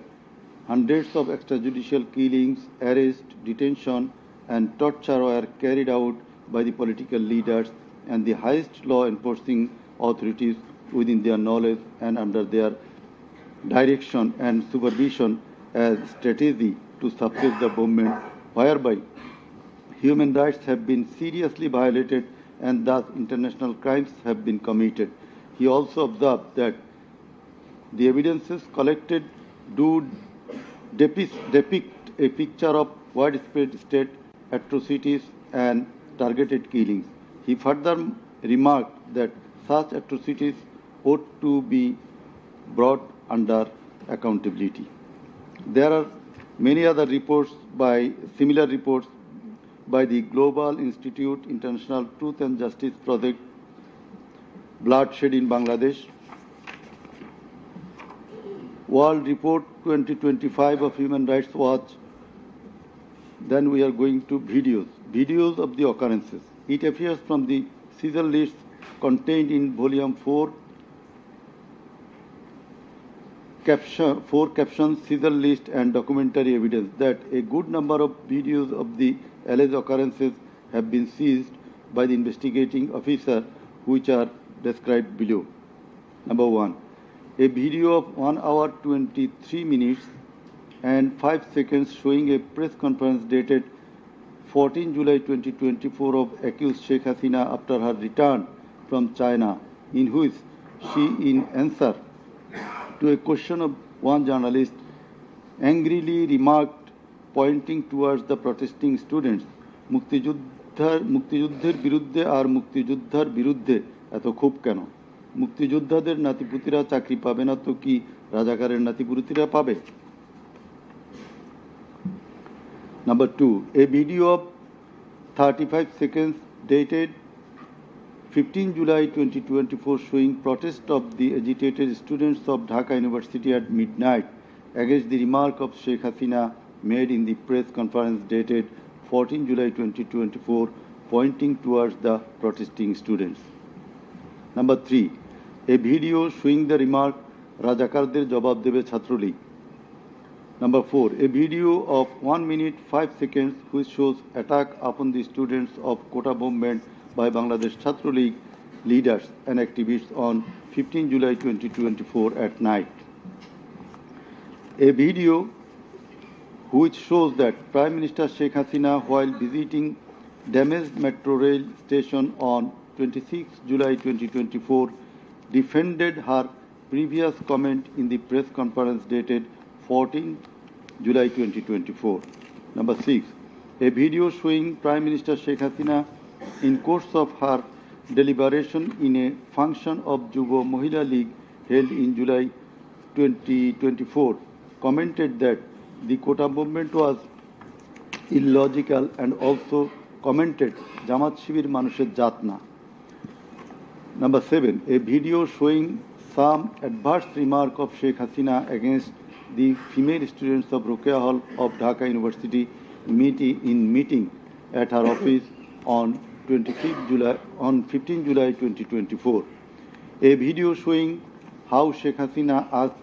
hundreds of extrajudicial killings, arrests, detention, and torture were carried out by the political leaders and the highest law enforcing authorities within their knowledge and under their direction and supervision as strategy to suppress the movement, whereby human rights have been seriously violated and thus international crimes have been committed. He also observed that the evidences collected do depict a picture of widespread state atrocities and targeted killings. He further remarked that such atrocities ought to be brought under accountability. There are many other similar reports by the Global Institute International Truth and Justice Project, Bloodshed in Bangladesh, World Report 2025 of Human Rights Watch. Then we are going to videos of the occurrences. It appears from the Caesar list contained in Volume 4, captions, Caesar list, and documentary evidence that a good number of videos of the alleged occurrences have been seized by the investigating officer, which are described below. Number 1. A video of 1 hour 23 minutes and 5 seconds showing a press conference dated 14 July 2024 of accused Sheikh Hasina after her return from China, in which she, in answer to a question of one journalist, angrily remarked, pointing towards the protesting students, মুক্তিযুদ্ধের বিরুদ্ধে আর মুক্তিযোদ্ধার বিরুদ্ধে এত ক্ষোভ কেন? মুক্তিযোদ্ধাদের নাতিপুতিরা চাকরি পাবে না তো কি রাজাকারের নাতিপুতিরা পাবে? Number 2, a video of 35 seconds dated 15 July 2024 showing protest of the agitated students of Dhaka University at midnight against the remark of Sheikh Hasina made in the press conference dated 14 July 2024 pointing towards the protesting students. Number 3, a video showing the remark Rajakarder jawab debe Chhatrolig. Number 4, a video of 1 minute 5 seconds which shows attack upon the students of Kota movement by Bangladesh Chhatrolig leaders and activists on 15 July 2024 at night. A video which shows that Prime Minister Sheikh Hasina, while visiting damaged metro rail station on 26 July 2024, defended her previous comment in the press conference dated 14 July 2024. Number 6, a video showing Prime Minister Sheikh Hasina in course of her deliberation in a function of Jubo Mohila League held in July 2024 commented that the Kota movement was illogical and also commented Jamaat Shibir Manusher Jatna. Number 7, a video showing some adverse remark of Sheikh Hasina against the female students of Ruqya Hall of Dhaka University meeting at her office on 15 July 2024. A video showing how Sheikh Hasina asked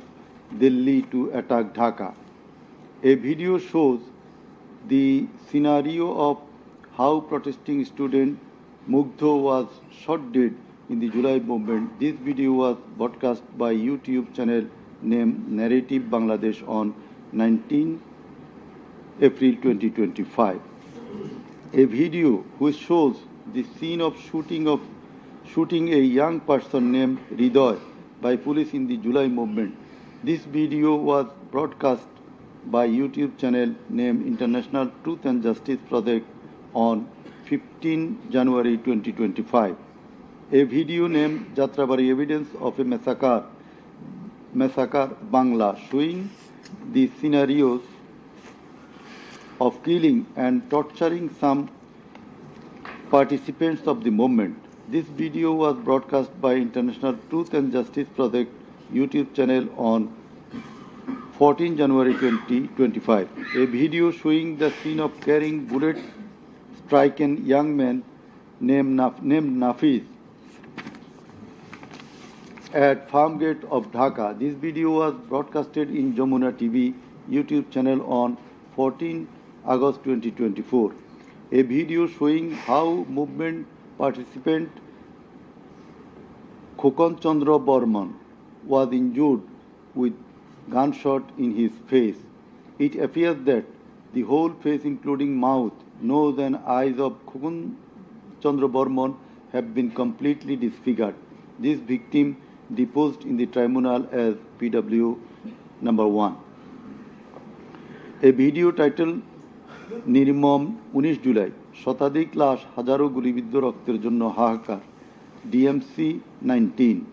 Delhi to attack Dhaka. A video shows the scenario of how protesting student Mugdho was shot dead in the July movement. This video was broadcast by YouTube channel named Narrative Bangladesh on 19 April 2025. A video which shows the scene of shooting a young person named Ridoy by police in the July movement. This video was broadcast by YouTube channel named International Truth and Justice Project on 15 January 2025. A video named Jatrabari Evidence of a Massacre Bangla, showing the scenarios of killing and torturing some participants of the movement. This video was broadcast by International Truth and Justice Project YouTube channel on 14 January 2025. A video showing the scene of carrying bullet-stricken young man named Nafiz at Farm Gate of Dhaka. This video was broadcasted in Jamuna TV YouTube channel on 14 August 2024. A video showing how movement participant Khokon Chandra Burman was injured with gunshot in his face. It appears that the whole face, including mouth, nose and eyes of Khokon Chandra Burman have been completely disfigured. This victim deposed in the tribunal as PW number 1. A video titled Nirmam 19 July শতাধিক লাশ হাজারো গুলিবিদ্ধ রক্তের জন্য হাহাকার DMC 19.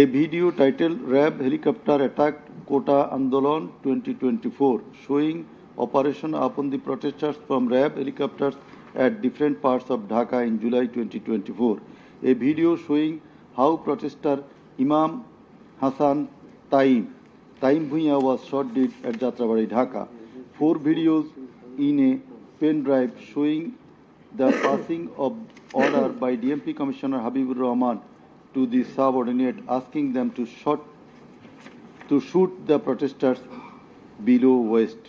A video titled RAB Helicopter Attacked Kota Andolon 2024, showing operation upon the protesters from RAB helicopters at different parts of Dhaka in July 2024. A video showing how protester Imam Hassan Taim Bhuiya was shot dead at Jatrabari, Dhaka. 4 videos in a pen drive showing the passing of order by DMP Commissioner Habibur Rahman to the subordinate, asking them to shoot the protesters below waist.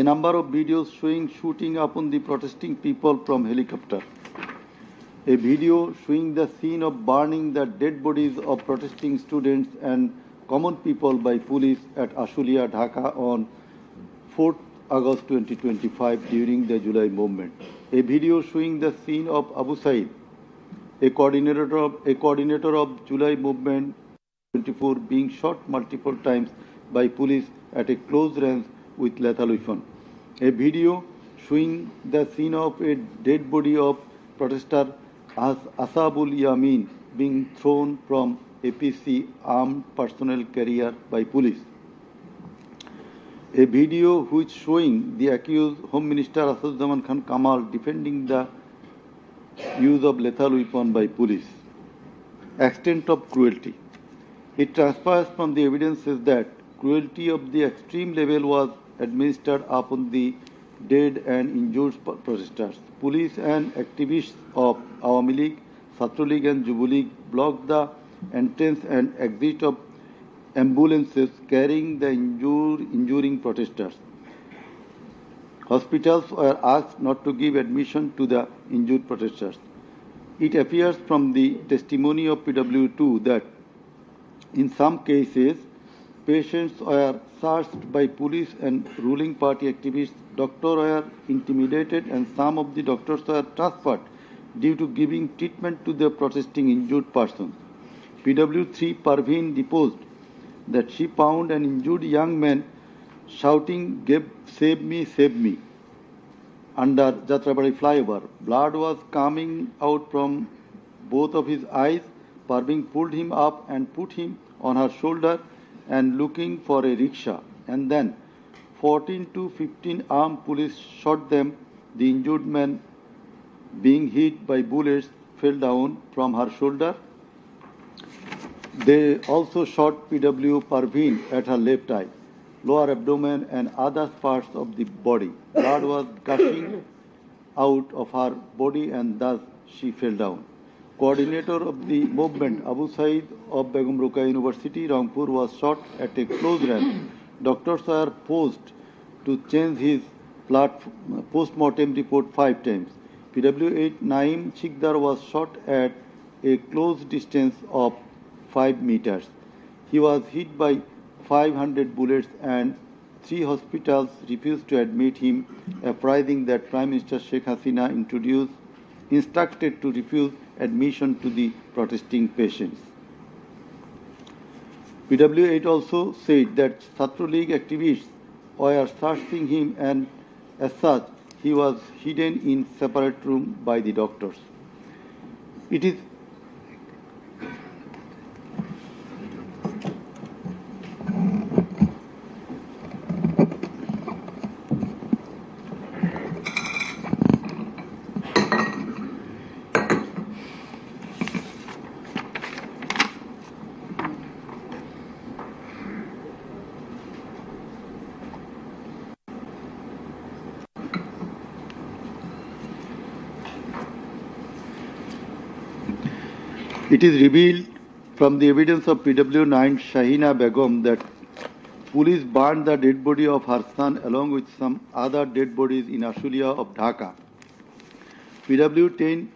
A number of videos showing shooting upon the protesting people from helicopter. A video showing the scene of burning the dead bodies of protesting students and common people by police at Ashulia, Dhaka on 4th August 2025 during the July movement. A video showing the scene of Abu Said, a coordinator of July movement 24, being shot multiple times by police at a close range with lethal weapon. A video showing the scene of a dead body of protester Asabul Yamin being thrown from APC armed personnel carrier by police. A video which showing the accused Home Minister Asaduzzaman Khan Kamal defending the use of lethal weapon by police. Extent of cruelty. It transpires from the evidences that cruelty of the extreme level was administered upon the dead and injured protesters. Police and activists of Awami League, Chhatra League and Jubo League blocked the entrance and exit of ambulances carrying the injuring protesters. Hospitals were asked not to give admission to the injured protesters. It appears from the testimony of PW2 that in some cases, patients were searched by police and ruling party activists. Doctors were intimidated and some of the doctors were transferred due to giving treatment to the protesting injured persons. PW3 Parveen deposed that she found an injured young man shouting, save me, under Jatrabari flyover. Blood was coming out from both of his eyes. Parveen pulled him up and put him on her shoulder and looking for a rickshaw. And then 14 to 15 armed police shot them. The injured man, being hit by bullets, fell down from her shoulder. They also shot PW Parveen at her left eye, lower abdomen and other parts of the body. Blood was gushing out of her body and thus she fell down. Coordinator of the movement, Abu Said of Begum Ruqayya University, Rangpur, was shot at a close range. Doctors were forced to change his post-mortem report 5 times. PW8 Naim Chikdar was shot at a close distance of 5 meters. He was hit by 500 bullets and 3 hospitals refused to admit him, apprising that Prime Minister Sheikh Hasina instructed to refuse admission to the protesting patients. PW8 also said that Chhatro League activists were searching him and as such he was hidden in separate room by the doctors. It is It is revealed from the evidence of PW9 Shahina Begum that police burned the dead body of her son along with some other dead bodies in Ashulia of Dhaka. PW10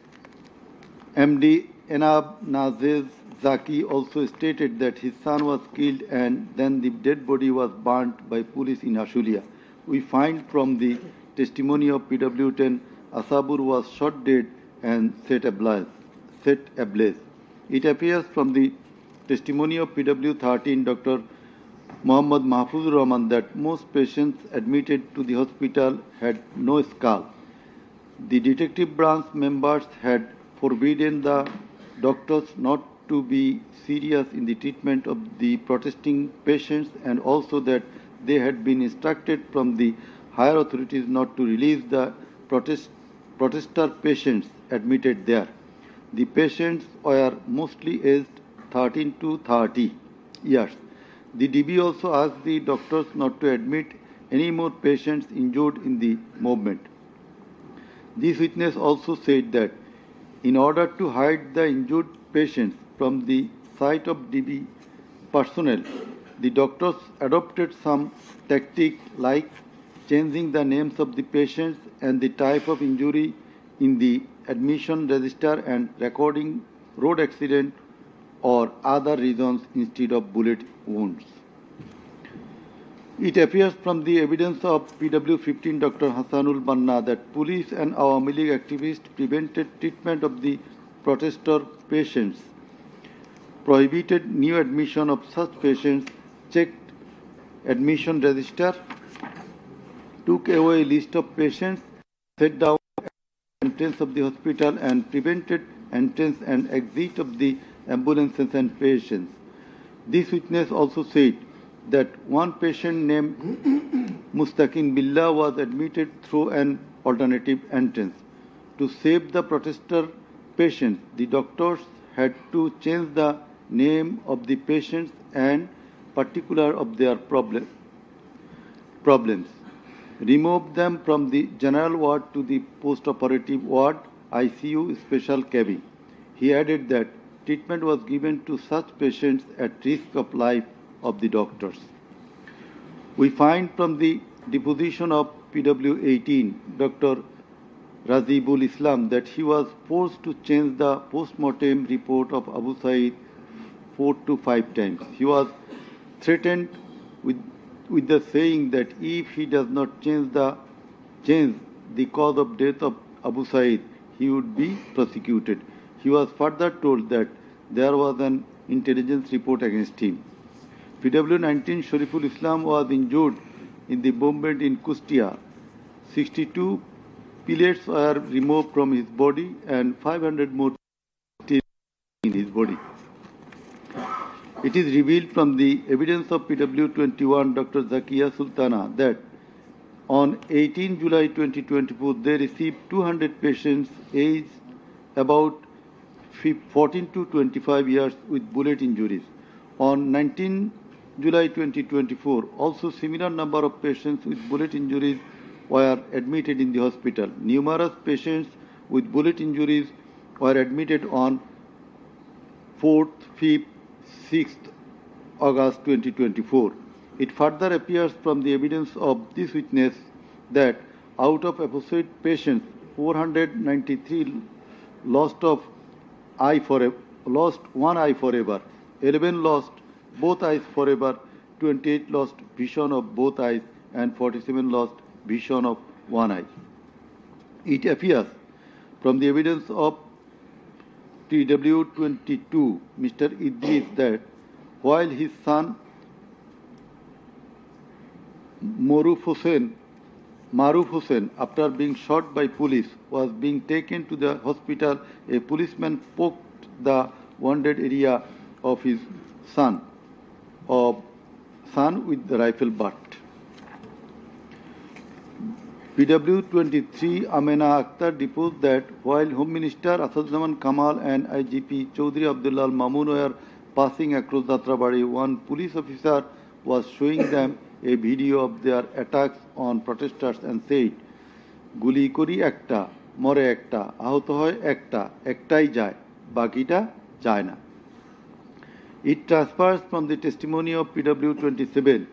MD Enab Nazez Zaki also stated that his son was killed and then the dead body was burnt by police in Ashulia. We find from the testimony of PW10 Asabur was shot dead and set ablaze. It appears from the testimony of PW13 Dr. Muhammad Mahfuzur Rahman that most patients admitted to the hospital had no skull. The detective branch members had forbidden the doctors not to be serious in the treatment of the protesting patients and also that they had been instructed from the higher authorities not to release the protester patients admitted there. The patients were mostly aged 13 to 30 years. The DB also asked the doctors not to admit any more patients injured in the movement. This witness also said that in order to hide the injured patients from the sight of DB personnel, the doctors adopted some tactic like changing the names of the patients and the type of injury in the admission register and recording road accident or other reasons instead of bullet wounds. It appears from the evidence of PW15 Dr. Hassanul Banna that police and Awami League activists prevented treatment of the protester patients, prohibited new admission of such patients, checked admission register, took away a list of patients, set down entrance of the hospital and prevented entrance and exit of the ambulances and patients. This witness also said that one patient named Mustaqin Billah was admitted through an alternative entrance. To save the protester patients, the doctors had to change the name of the patients and particular of their problems, remove them from the general ward to the post-operative ward, ICU special cabin. He added that treatment was given to such patients at risk of life of the doctors. We find from the deposition of PW18, Dr. Razibul Islam, that he was forced to change the post-mortem report of Abu Said 4 to 5 times. He was threatened with the saying that if he does not change the cause of death of Abu Said, he would be prosecuted. He was further told that there was an intelligence report against him. PW19 Shariful Islam was injured in the bombardment in Kustia. 62 pellets were removed from his body and 500 more still in his body. It is revealed from the evidence of PW21 Dr. Zakia Sultana that on 18 July 2024 they received 200 patients aged about 14 to 25 years with bullet injuries. On 19 July 2024, also similar number of patients with bullet injuries were admitted in the hospital. Numerous patients with bullet injuries were admitted on 4th, 5th, 6th August 2024. It further appears from the evidence of this witness that Out of apposite patients, 493 lost one eye forever, 11 lost both eyes forever, 28 lost vision of both eyes, and 47 lost vision of one eye. It appears from the evidence of TW22, Mr. Idris, that while his son Maruf Hussain, after being shot by police, was being taken to the hospital, a policeman poked the wounded area of his son with the rifle butt. PW23 Amena Akhtar deposed that while Home Minister Asadzaman Kamal and IGP Chaudhry Abdul Mamun were passing across Jatrabari, one police officer was showing them a video of their attacks on protesters and said, "Guli kori ekta, more ekta, ahuto hoy ekta, ektai jai, bakita jai na." It transpires from the testimony of PW27,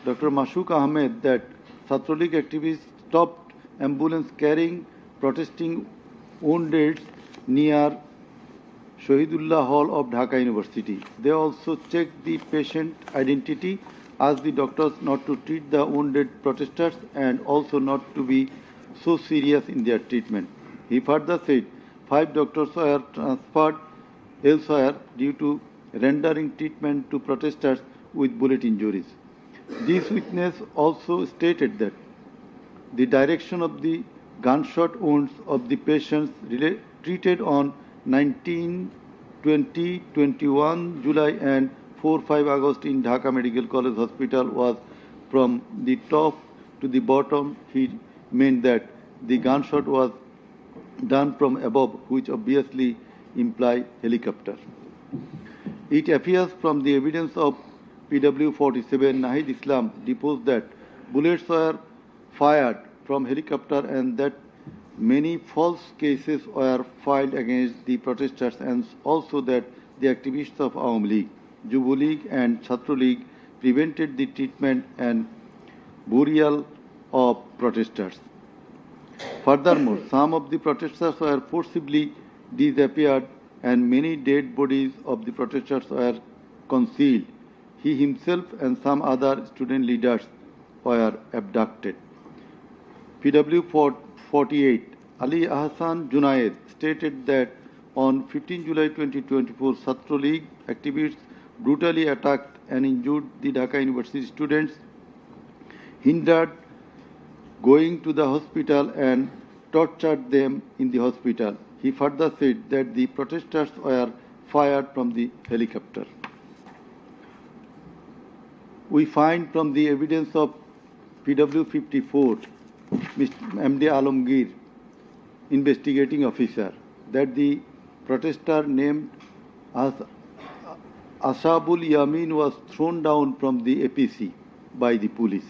Dr. Mashuk Ahmed, that Chhatraleague activists stopped ambulance carrying protesting wounded near Shahidullah Hall of Dhaka University. They also checked the patient identity, asked the doctors not to treat the wounded protesters and also not to be so serious in their treatment. He further said 5 doctors were transferred elsewhere due to rendering treatment to protesters with bullet injuries. This witness also stated that the direction of the gunshot wounds of the patients treated on 19, 20, 21 July and 4-5 August in Dhaka Medical College Hospital was from the top to the bottom. He meant that the gunshot was done from above, which obviously implies helicopter. It appears from the evidence of PW47 Nahid Islam deposed that bullets were fired from helicopter and that many false cases were filed against the protesters, and also that the activists of Awami League, Jubo League and Chhatra League prevented the treatment and burial of protesters. Furthermore, some of the protesters were forcibly disappeared and many dead bodies of the protesters were concealed. He himself and some other student leaders were abducted. PW48 Ali Ahsan Junaid stated that on 15 July 2024, Chhatra League activists brutally attacked and injured the Dhaka University students, hindered going to the hospital and tortured them in the hospital. He further said that the protesters were fired from the helicopter. We find from the evidence of PW54, Mr. MD Alamgir, investigating officer, that the protester named as Ashabul Yamin was thrown down from the APC by the police.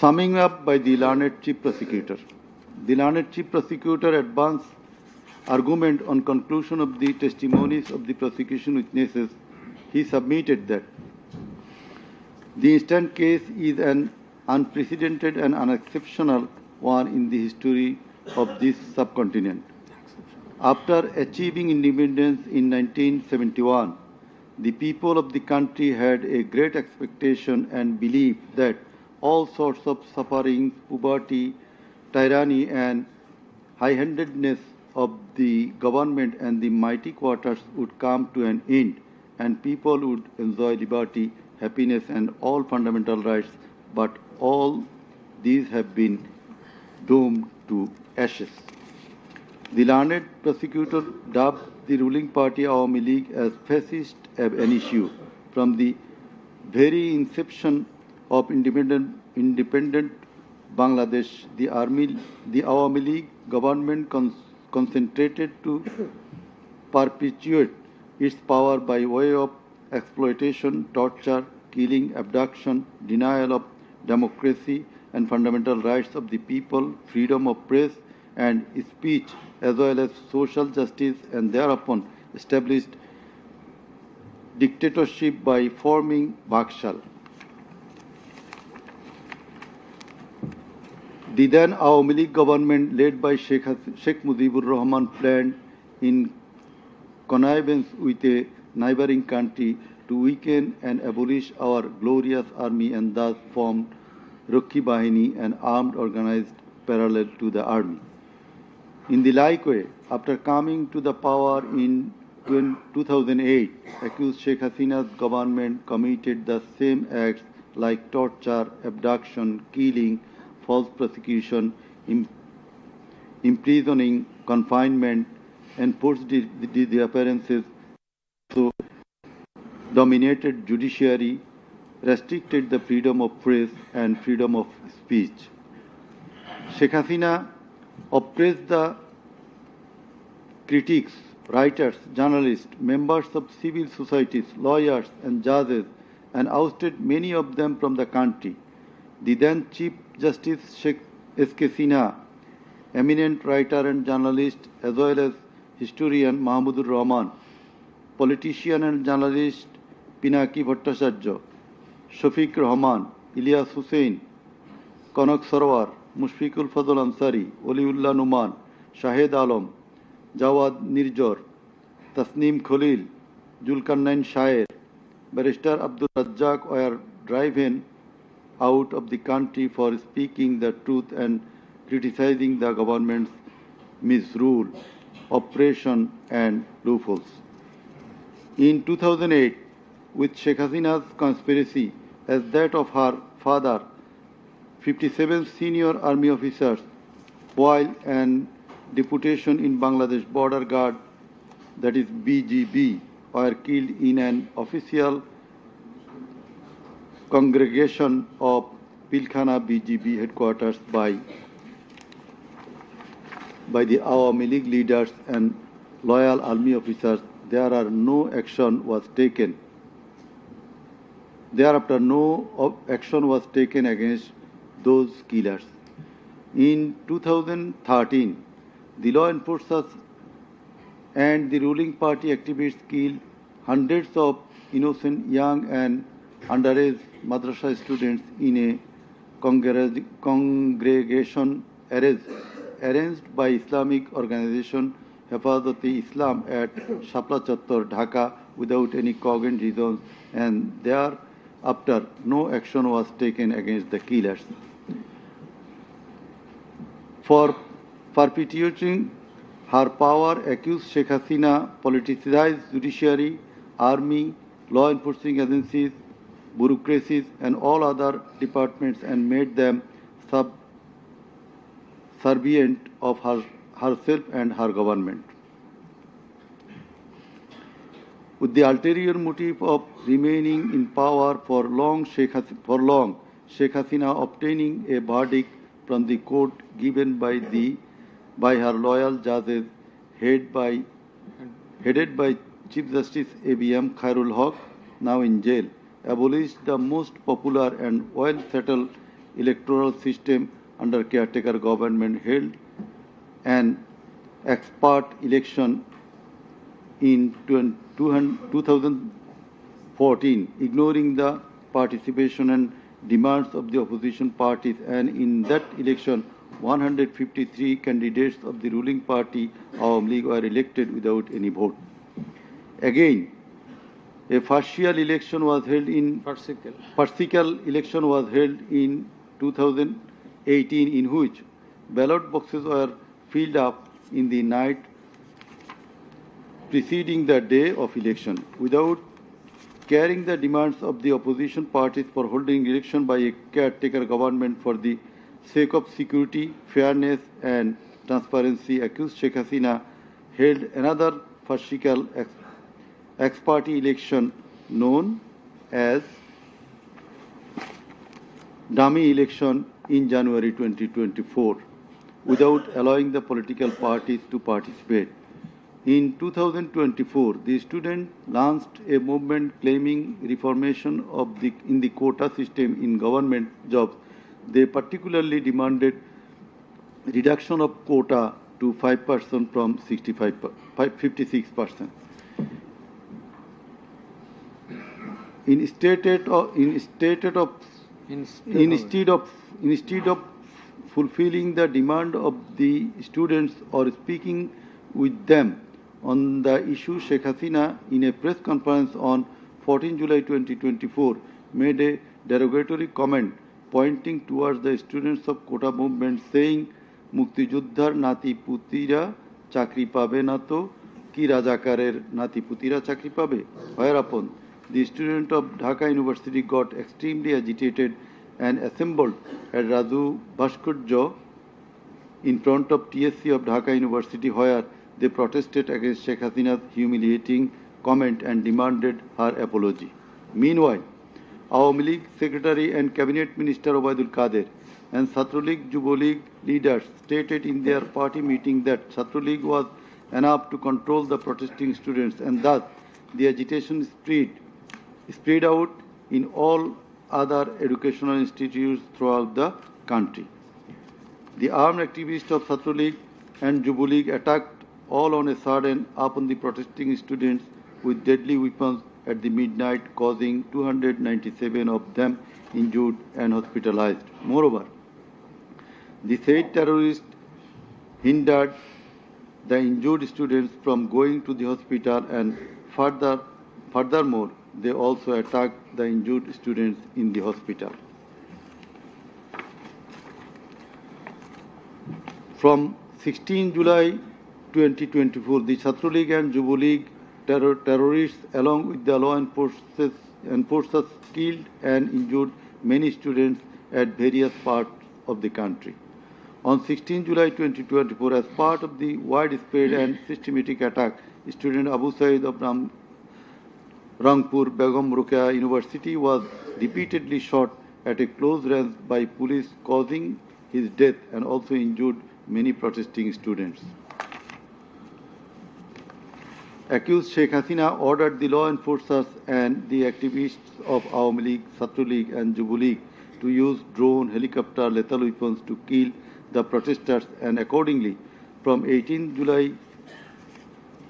Summing up by the learned Chief Prosecutor. The learned Chief Prosecutor advanced argument on conclusion of the testimonies of the prosecution witnesses. He submitted that the instant case is an unprecedented and unexceptional one in the history of this subcontinent. After achieving independence in 1971, the people of the country had a great expectation and belief that all sorts of suffering, poverty, tyranny and high-handedness of the government and the mighty quarters would come to an end and people would enjoy liberty, happiness and all fundamental rights, but all these have been doomed to ashes. The learned prosecutor dubbed the ruling party Awami League as fascist ab initio. From the very inception of independent Bangladesh, the Awami League government concentrated to perpetuate its power by way of exploitation, torture, killing, abduction, denial of democracy and fundamental rights of the people, freedom of press, and speech as well as social justice, and thereupon established dictatorship by forming Bakshal. The then Awami League government led by Sheikh Mujibur Rahman planned in connivance with a neighboring country to weaken and abolish our glorious army, and thus formed Rakhi Bahini, an armed organized parallel to the army. In the like way, after coming to the power in 2008, accused Sheikh Hasina's government committed the same acts like torture, abduction, killing, false prosecution, imprisoning, confinement, enforced disappearances, so dominated judiciary, restricted the freedom of press and freedom of speech. Sheikh Hasina oppressed the critics, writers, journalists, members of civil societies, lawyers and judges, and ousted many of them from the country. The then Chief Justice Sheikh S.K. Sinha, eminent writer and journalist, as well as historian Mahmudur Rahman, politician and journalist Pinaki Bhattacharya, Shafiq Rahman, Ilyas Hussain, Kanak Sarwar, Mushfiqul Fadl Ansari, Waliullah Numan, Shahed Alam, Jawad Nirjor, Tasneem Khalil, Julkarnain Shaer, Barrister Abdul Razzaq were driven out of the country for speaking the truth and criticizing the government's misrule, oppression and loopholes. In 2008, with Sheikh Hasina's conspiracy as that of her father, 57 senior army officers, while an deputation in Bangladesh Border Guard, that is BGB, were killed in an official congregation of Pilkhana BGB headquarters by the Awami League leaders and loyal army officers. No action was taken. Thereafter, no action was taken against those killers. In 2013, the law enforcers and the ruling party activists killed hundreds of innocent young and underage madrasa students in a congregation arranged by Islamic organization Hifazat-e-Islam at Shapla Chattor, Dhaka, without any cogent reasons, and thereafter no action was taken against the killers. For perpetuating her power, accused Sheikh Hasina politicized judiciary, army, law enforcing agencies, bureaucracies and all other departments and made them subservient of herself and her government. With the ulterior motive of remaining in power for long, Sheikh Hasina obtaining a verdict from the court given by her loyal judges headed by Chief Justice A.B.M. Khairul Haq, now in jail, abolished the most popular and well-settled electoral system under caretaker government, held an expert election in 2014, ignoring the participation and demands of the opposition parties, and in that election 153 candidates of the ruling party Awami League were elected without any vote. Again, a farcical election was held in 2018, in which ballot boxes were filled up in the night preceding the day of election, without carrying the demands of the opposition parties for holding election by a caretaker government for the sake of security, fairness and transparency. Accused Sheikh Hasina held another farcical ex-party election known as dummy election in January 2024 without allowing the political parties to participate. In 2024, the students launched a movement claiming reformation in the quota system in government jobs. They particularly demanded reduction of quota to 5% from 56%. Instead of fulfilling the demand of the students or speaking with them on the issue, Sheikh Hasina, in a press conference on 14 July 2024, made a derogatory comment pointing towards the students of Kota movement, saying, "Mukti Juddhar Nati Putira Chakri Pabe Nato Ki Rajakarer Nati Putira Chakri Pabe." Whereupon the student of Dhaka University got extremely agitated and assembled at Raju Bhaskarjo in front of TSC of Dhaka University, where they protested against Sheikh Hasina's humiliating comment and demanded her apology. Meanwhile, Awami League Secretary and Cabinet Minister Obaidul Qadir and Chhatra League Yuva League leaders stated in their party meeting that Chhatra League was enough to control the protesting students, and thus the agitation spread out in all other educational institutes throughout the country. The armed activists of Chhatra League and Yuva League attacked all on a sudden upon the protesting students with deadly weapons at the midnight, causing 297 of them injured and hospitalized. Moreover, the said terrorists hindered the injured students from going to the hospital, and furthermore, they also attacked the injured students in the hospital. From 16 July 2024, the Chhatra League and Yuva League terrorists, along with the law enforcers, killed and injured many students at various parts of the country. On 16 July 2024, as part of the widespread and systematic attack, student Abu Said of Rangpur Begum Ruqayya University was repeatedly shot at a close range by police, causing his death and also injured many protesting students. Accused Sheikh Hasina ordered the law enforcers and the activists of Awami League, Chhatra League and Yuva League to use drone, helicopter, lethal weapons to kill the protesters, and accordingly, from 18 July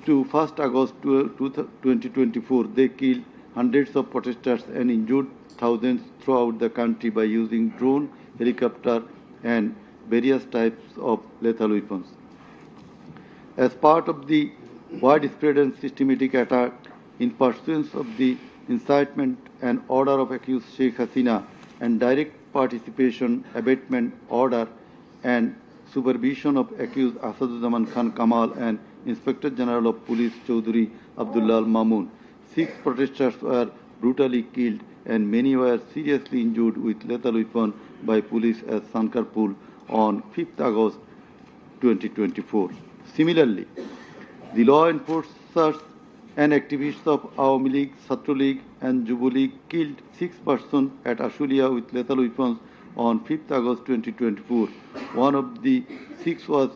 to 1st August 2024, they killed hundreds of protesters and injured thousands throughout the country by using drone, helicopter and various types of lethal weapons. As part of the widespread and systematic attack in pursuance of the incitement and order of accused Sheikh Hasina and direct participation, abatement order and supervision of accused Asaduzaman Khan Kamal and Inspector General of Police Chaudhry Abdul Mamun, 6 protesters were brutally killed and many were seriously injured with lethal weapon by police at Sankarpur on 5th August 2024. Similarly, the law enforcers and activists of Awami League, Chhatra League and Yuva League killed 6 persons at Ashulia with lethal weapons on 5th August 2024. One of the 6 was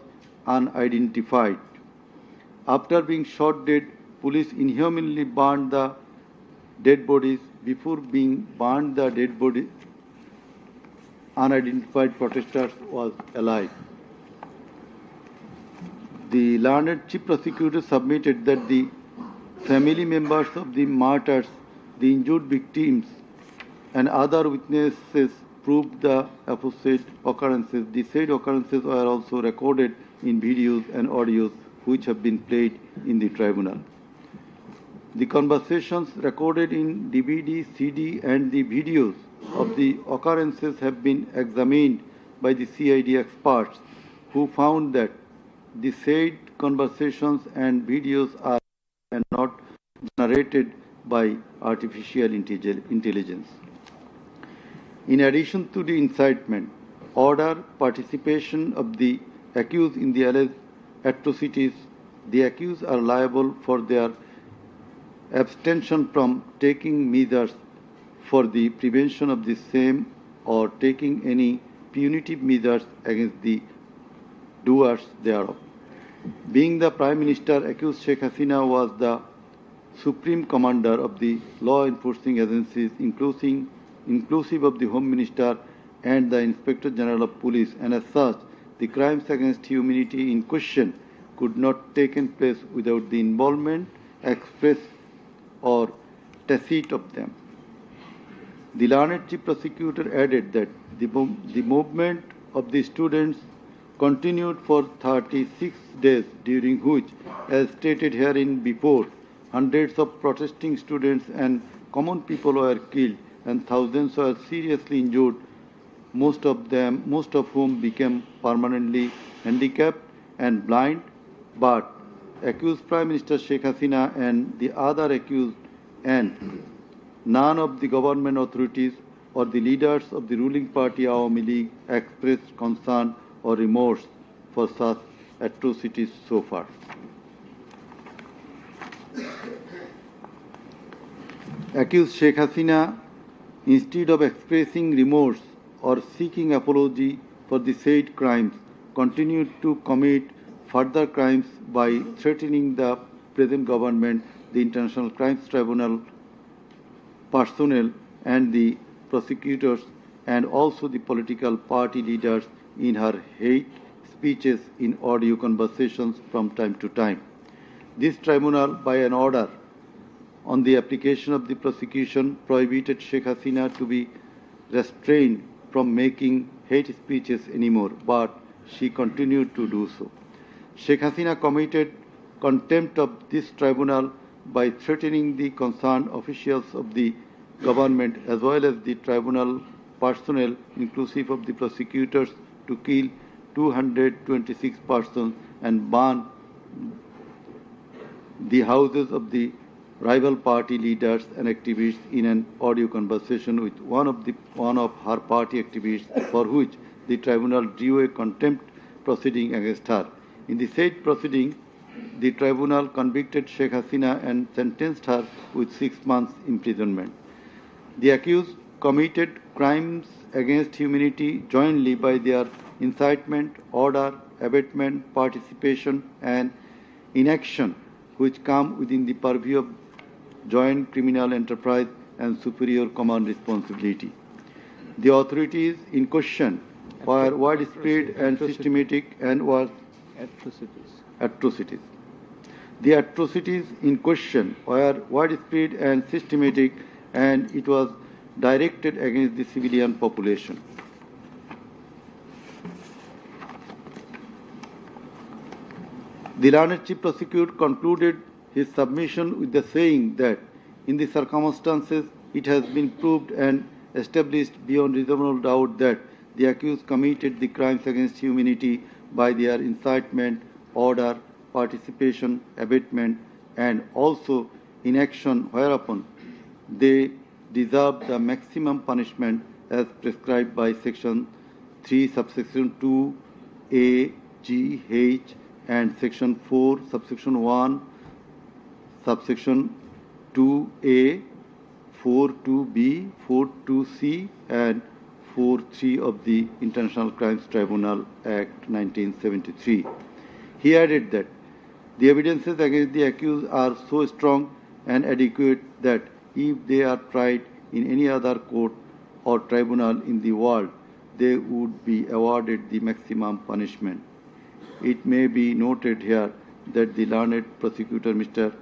unidentified. After being shot dead, police inhumanly burned the dead bodies. Before being burned, the dead body, unidentified protesters was alive. The learned chief prosecutor submitted that the family members of the martyrs, the injured victims, and other witnesses proved the aforesaid occurrences. The said occurrences were also recorded in videos and audios which have been played in the tribunal. The conversations recorded in DVD, CD, and the videos of the occurrences have been examined by the CID experts, who found that the said conversations and videos are not generated by artificial intelligence. In addition to the incitement, order, participation of the accused in the alleged atrocities, the accused are liable for their abstention from taking measures for the prevention of the same or taking any punitive measures against the doers thereof. Being the Prime Minister, accused Sheikh Hasina was the Supreme Commander of the law enforcing agencies, inclusive of the Home Minister and the Inspector General of Police, and as such, the crimes against humanity in question could not taken place without the involvement, express or tacit of them. The learned Chief Prosecutor added that the movement of the students continued for 36 days, during which, as stated herein before, hundreds of protesting students and common people were killed and thousands were seriously injured, most of whom became permanently handicapped and blind. But accused Prime Minister Sheikh Hasina and the other accused and none of the government authorities or the leaders of the ruling party Awami League expressed concern or remorse for such atrocities so far. Accused Sheikh Hasina, instead of expressing remorse or seeking apology for the said crimes, continued to commit further crimes by threatening the present government, the International Crimes Tribunal personnel and the prosecutors, and also the political party leaders in her hate speeches in audio conversations from time to time. This tribunal, by an order on the application of the prosecution, prohibited Sheikh Hasina to be restrained from making hate speeches anymore, but she continued to do so. Sheikh Hasina committed contempt of this tribunal by threatening the concerned officials of the government as well as the tribunal personnel, inclusive of the prosecutors, to kill 226 persons and burn the houses of the rival party leaders and activists in an audio conversation with one of her party activists, for which the tribunal drew a contempt proceeding against her. In the said proceeding, the tribunal convicted Sheikh Hasina and sentenced her with 6 months imprisonment. The accused committed crimes against humanity jointly by their incitement, order, abatement, participation and inaction, which come within the purview of joint criminal enterprise and superior command responsibility. The authorities in question were widespread and systematic and was atrocities. The atrocities in question were widespread and systematic, and it was directed against the civilian population. The learned Chief Prosecutor concluded his submission with the saying that in the circumstances it has been proved and established beyond reasonable doubt that the accused committed the crimes against humanity by their incitement, order, participation, abatement, and also inaction, whereupon they deserve the maximum punishment as prescribed by Section 3, subsection 2, A, G, H, and Section 4, subsection 1, subsection 2A, 4.2b, 4.2c, and 4.3 of the International Crimes Tribunal Act 1973. He added that the evidences against the accused are so strong and adequate that if they are tried in any other court or tribunal in the world, they would be awarded the maximum punishment. It may be noted here that the learned prosecutor, Mr.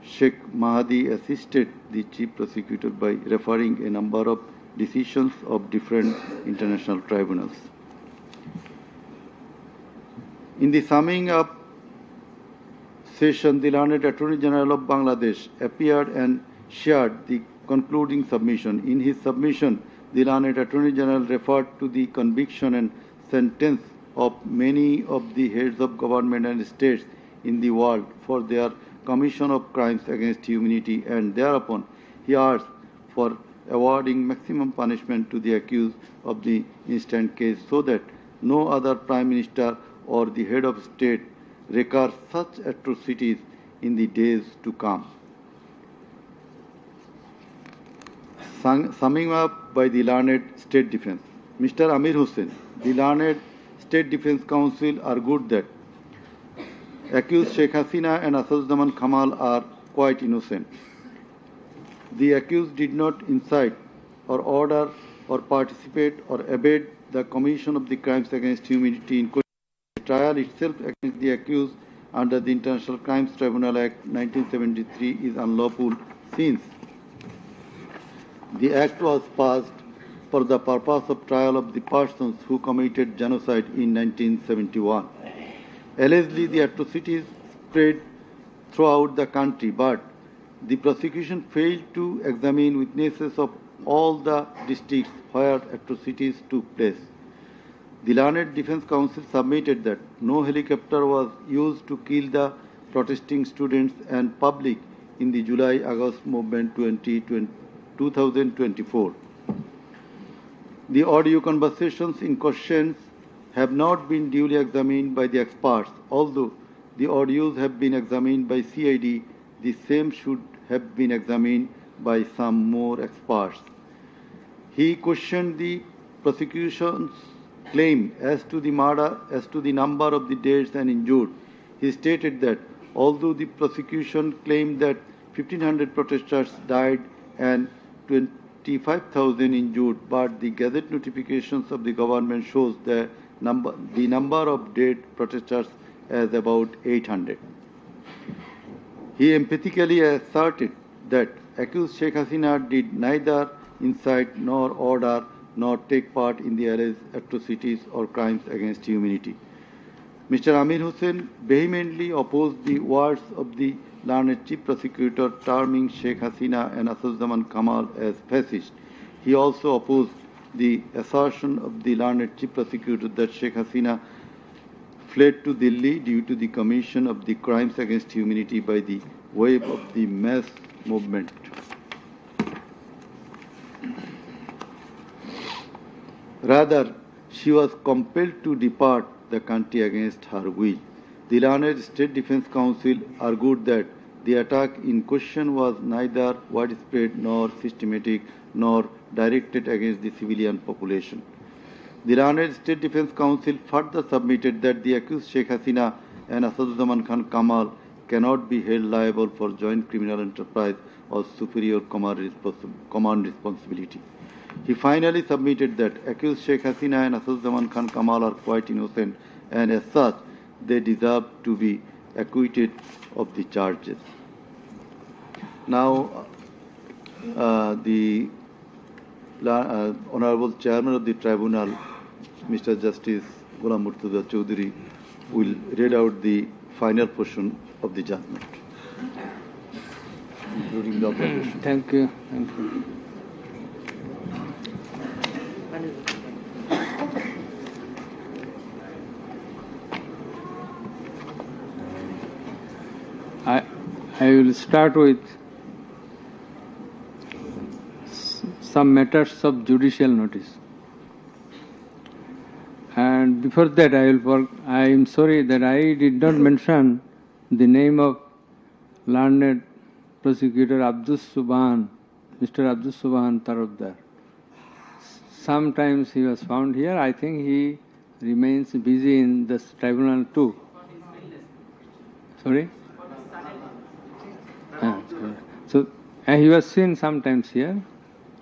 Sheikh Mahdi, assisted the Chief Prosecutor by referring a number of decisions of different international tribunals. In the summing up session, the learned Attorney General of Bangladesh appeared and shared the concluding submission. In his submission, the learned Attorney General referred to the conviction and sentence of many of the heads of government and states in the world for their commission of crimes against humanity, and thereupon he asked for awarding maximum punishment to the accused of the instant case so that no other Prime Minister or the head of state recur such atrocities in the days to come. Summing up by the learned State Defence, Mr. Amir Hussain, the learned State Defence Council, argued that accused Sheikh Hasina and Asaduzzaman Kamal are quite innocent. The accused did not incite or order or participate or abet the commission of the crimes against humanity in question. The trial itself against the accused under the International Crimes Tribunal Act 1973 is unlawful since the Act was passed for the purpose of trial of the persons who committed genocide in 1971. Allegedly, the atrocities spread throughout the country, but the prosecution failed to examine witnesses of all the districts where atrocities took place. The Learned Defense Council submitted that no helicopter was used to kill the protesting students and public in the July-August movement 2024. The audio conversations in question have not been duly examined by the experts. Although the audios have been examined by CID, the same should have been examined by some more experts. He questioned the prosecution's claim as to the number of the dead and injured. He stated that although the prosecution claimed that 1,500 protesters died and 25,000 injured, but the Gazette notifications of the government shows the number of dead protesters as about 800. He emphatically asserted that accused Sheikh Hasina did neither incite nor order nor take part in the alleged atrocities or crimes against humanity. Mr. Amir Hussain vehemently opposed the words of the learned chief prosecutor terming Sheikh Hasina and Assaduzzaman Kamal as fascist. He also opposed the assertion of the learned chief prosecutor that Sheikh Hasina fled to Delhi due to the commission of the crimes against humanity by the wave of the mass movement. Rather, she was compelled to depart the country against her will. The Learned State Defense Council argued that the attack in question was neither widespread nor systematic nor directed against the civilian population. The Learned State Defense Council further submitted that the accused Sheikh Hasina and Assaduzzaman Khan Kamal cannot be held liable for joint criminal enterprise or superior command responsibility. He finally submitted that accused Sheikh Hasina and Assaduzzaman Khan Kamal are quite innocent and as such they deserve to be acquitted of the charges. Now, the Honorable Chairman of the Tribunal, Mr. Justice Ghulam Murtuza Chaudhary, will read out the final portion of the judgment, including the observation. Thank you. Thank you. I will start with some matters of judicial notice. And before that, I am sorry that I did not mention the name of learned prosecutor Abdul Subhan, Mr. Abdul Subhan Tarabdar. Sometimes he was found here. I think he remains busy in the tribunal too. Sorry? So he was seen sometimes here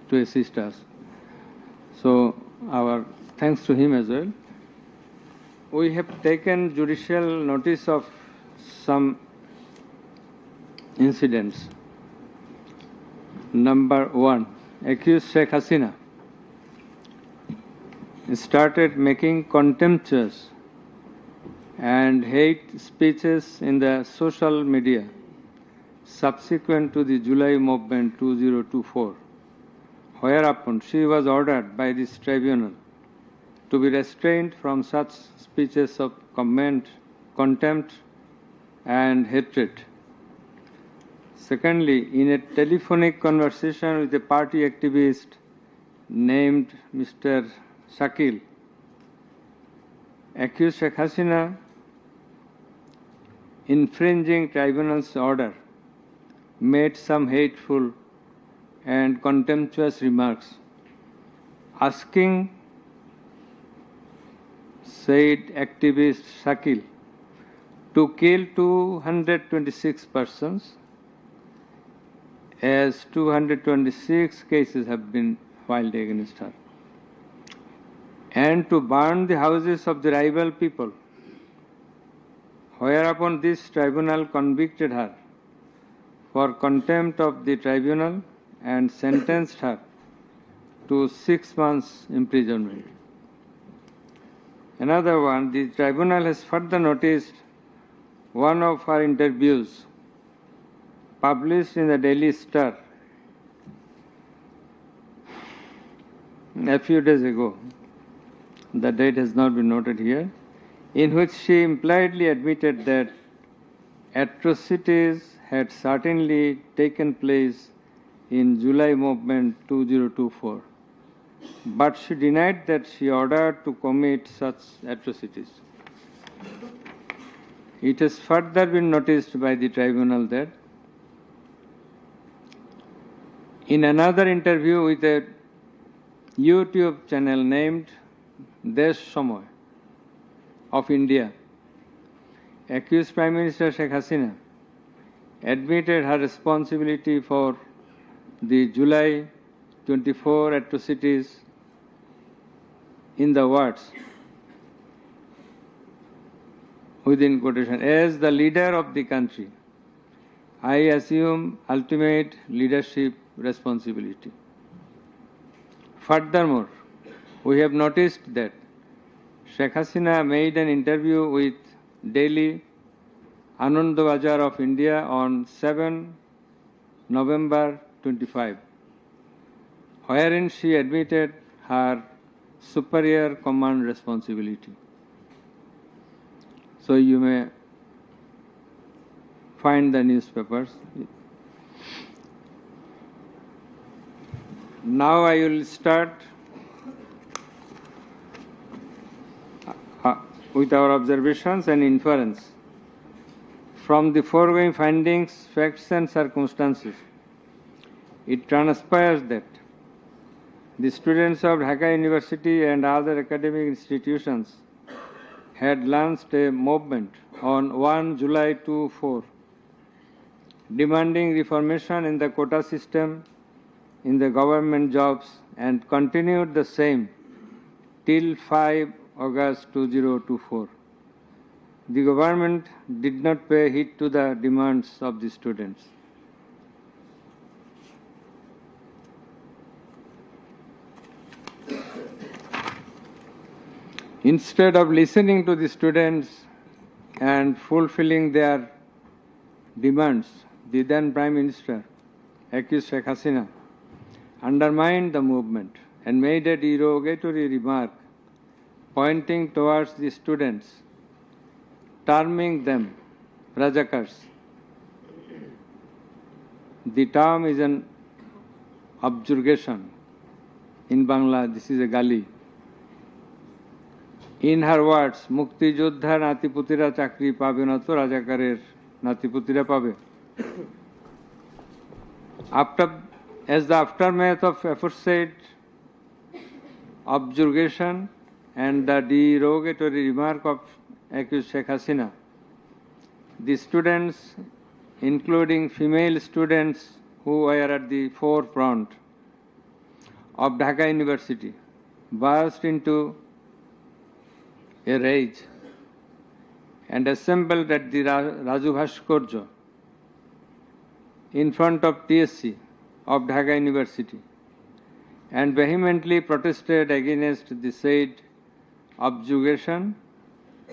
to assist us. So our thanks to him as well. We have taken judicial notice of some incidents. Number 1, accused Sheikh Hasina started making contemptuous and hate speeches in the social media subsequent to the July movement 2024, whereupon she was ordered by this tribunal to be restrained from such speeches of contempt and hatred. Secondly, in a telephonic conversation with a party activist named Mr. Shakil, accused Sheikh Hasina, infringing tribunal's order, made some hateful and contemptuous remarks, asking said activist Shakil to kill 226 persons, as 226 cases have been filed against her. and to burn the houses of the rival people. Whereupon this tribunal convicted her for contempt of the tribunal and sentenced her to 6 months imprisonment. Another one, the tribunal has further noticed one of her interviews published in the Daily Star a few days ago. The date has not been noted here, in which she impliedly admitted that atrocities had certainly taken place in July movement 2024, but she denied that she ordered to commit such atrocities. It has further been noticed by the tribunal that in another interview with a YouTube channel named Desh Samoy of India, accused Prime Minister Sheikh Hasina admitted her responsibility for the July 24 atrocities in the words, within quotation, as the leader of the country, I assume ultimate leadership responsibility. Furthermore, we have noticed that Sheikh Hasina made an interview with Daily Anandabazar of India on 7 November 25, wherein she admitted her superior command responsibility. So you may find the newspapers. Now I will start with our observations and inference. From the foregoing findings, facts and circumstances, it transpires that the students of Dhaka University and other academic institutions had launched a movement on 1 July 2024 demanding reformation in the quota system in the government jobs and continued the same till 5 August 2024. The government did not pay heed to the demands of the students. Instead of listening to the students and fulfilling their demands, the then Prime Minister, accused Sheikh Hasina, undermined the movement and made a derogatory remark pointing towards the students, terming them Rajakars. The term is an objurgation. In Bangla, this is a gali. In her words, Mukti Joddha Natiputira Chakri pabe na to Rajakarer Natiputira pabe. As the aftermath of aforesaid objurgation and the derogatory remark of accused Sheikh Hasina, the students, including female students who were at the forefront of Dhaka University, burst into a rage and assembled at the Raju Bhaskarya in front of TSC of Dhaka University and vehemently protested against the said objurgation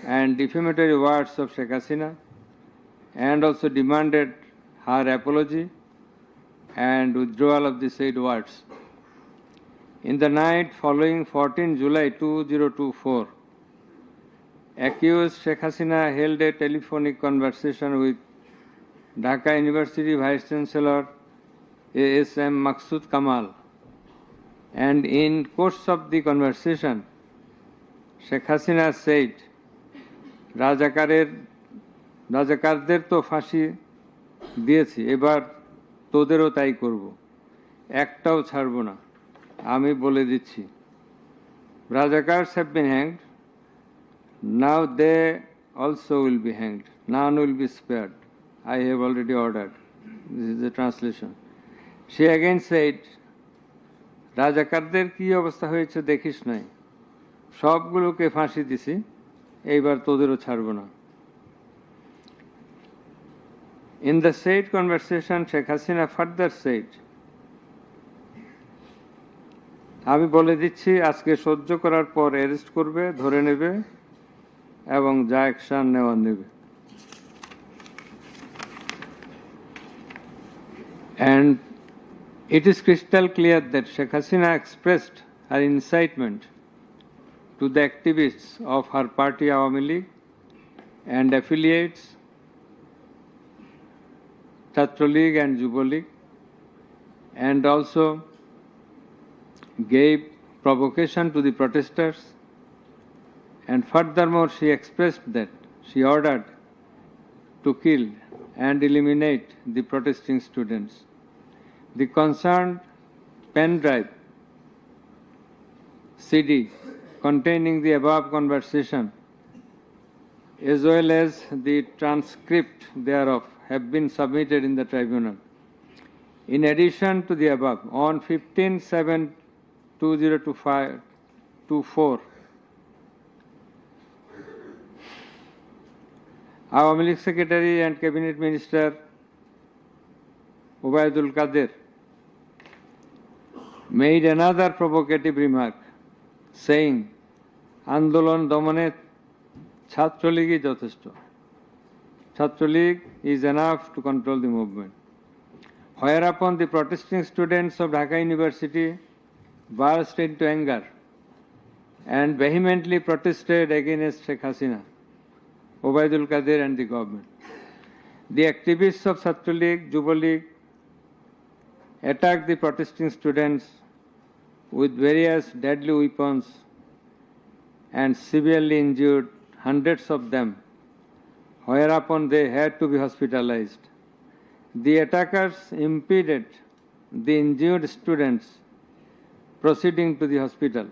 and defamatory words of Sheikh Hasina, and also demanded her apology and withdrawal of the said words. In the night following 14 July 2024, accused Sheikh Hasina held a telephonic conversation with Dhaka University Vice Chancellor ASM Maksud Kamal, and in course of the conversation, Sheikh Hasina said, রাজাকারদের তো ফাঁসি দিয়েছি, এবার তোদেরও তাই করব, একটাও ছাড়ব না, আমি বলে দিচ্ছি। Rajakars have been hanged, now they also will be hanged, none will be spared. I have already ordered. This is the translation. She again said, রাজাকারদের কি অবস্থা হয়েছে দেখিস নাই, সবগুলোকে ফাঁসি দিছি, এইবার তোদেরও ছাড়ব না। In the said conversation, Sheikh Hasina further said, আমি বলে দিচ্ছি আজকে সহ্য করার পর অ্যারেস্ট করবে, ধরে নেবে এবং যা অ্যাকশন নেওয়ার নেবে। And it is crystal clear that Sheikh Hasina expressed her incitement to the activists of her party Awami League and affiliates Chhatra League and Yuva League, and also gave provocation to the protesters, and furthermore she expressed that she ordered to kill and eliminate the protesting students. The concerned pen drive CD containing the above conversation as well as the transcript thereof have been submitted in the tribunal. In addition to the above, on 15/7/2024, our Military Secretary and Cabinet Minister Abdul made another provocative remark, saying, Andolon domane Chhatra League is jotheshto. Chhatra League is enough to control the movement. Whereupon the protesting students of Dhaka University burst into anger and vehemently protested against Sheikh Hasina, Obaidul Qadir and the government. The activists of Chhatra League, Yuva League attacked the protesting students with various deadly weapons and severely injured hundreds of them, whereupon they had to be hospitalized. The attackers impeded the injured students proceeding to the hospital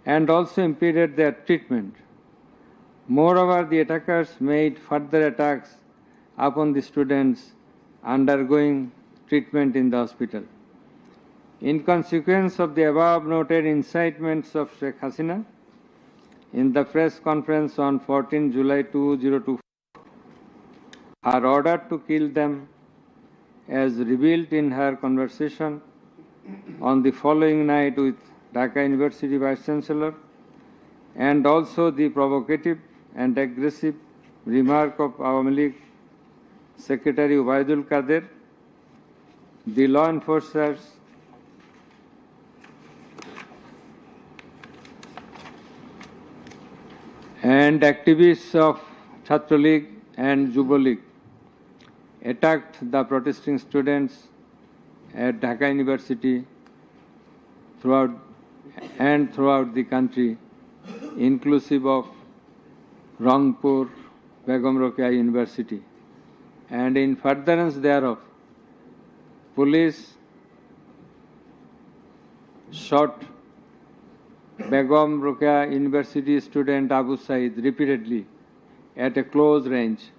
and also impeded their treatment. Moreover, the attackers made further attacks upon the students undergoing treatment in the hospital. In consequence of the above noted incitements of Sheikh Hasina, in the press conference on 14 July 2024, her order to kill them, as revealed in her conversation on the following night with Dhaka University Vice Chancellor, and also the provocative and aggressive remark of Awami League Secretary Obaidul Qadir, the law enforcers and activists of Chhatra League and Yuva League attacked the protesting students at Dhaka University throughout the country, inclusive of Rangpur, Begum Rokeya University. And in furtherance thereof, police shot Begum Rokeya University student Abu Said repeatedly at a close range,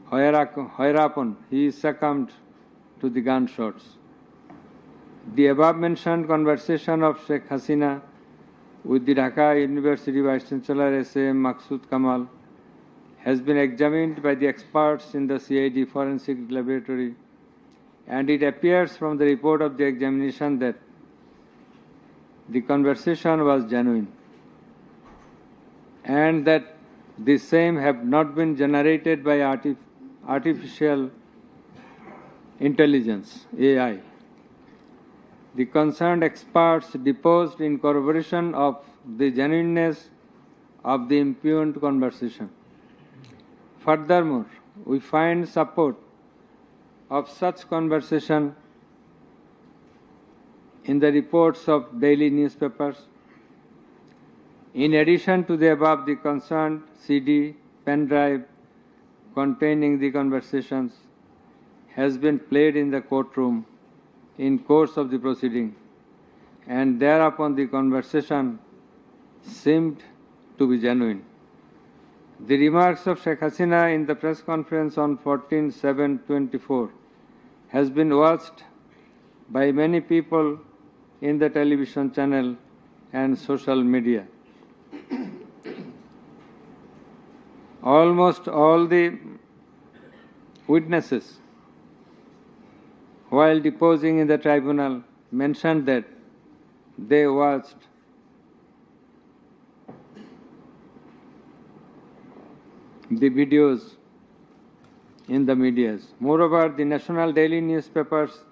whereupon he succumbed to the gunshots. The above mentioned conversation of Sheikh Hasina with the Dhaka University Vice Chancellor S.M. Maqsood Kamal has been examined by the experts in the CID Forensic Laboratory, and it appears from the report of the examination that the conversation was genuine and that the same have not been generated by artificial intelligence, AI. The concerned experts deposed in corroboration of the genuineness of the impugned conversation. Furthermore, we find support of such conversation in the reports of daily newspapers. In addition to the above, the concerned CD, pen drive containing the conversations has been played in the courtroom in course of the proceeding, and thereupon the conversation seemed to be genuine. The remarks of Sheikh Hasina in the press conference on 14/7/24 has been watched by many people in the television channel and social media. almost all the witnesses, while deposing in the tribunal, mentioned that they watched the videos in the media. Moreover, the national daily newspapers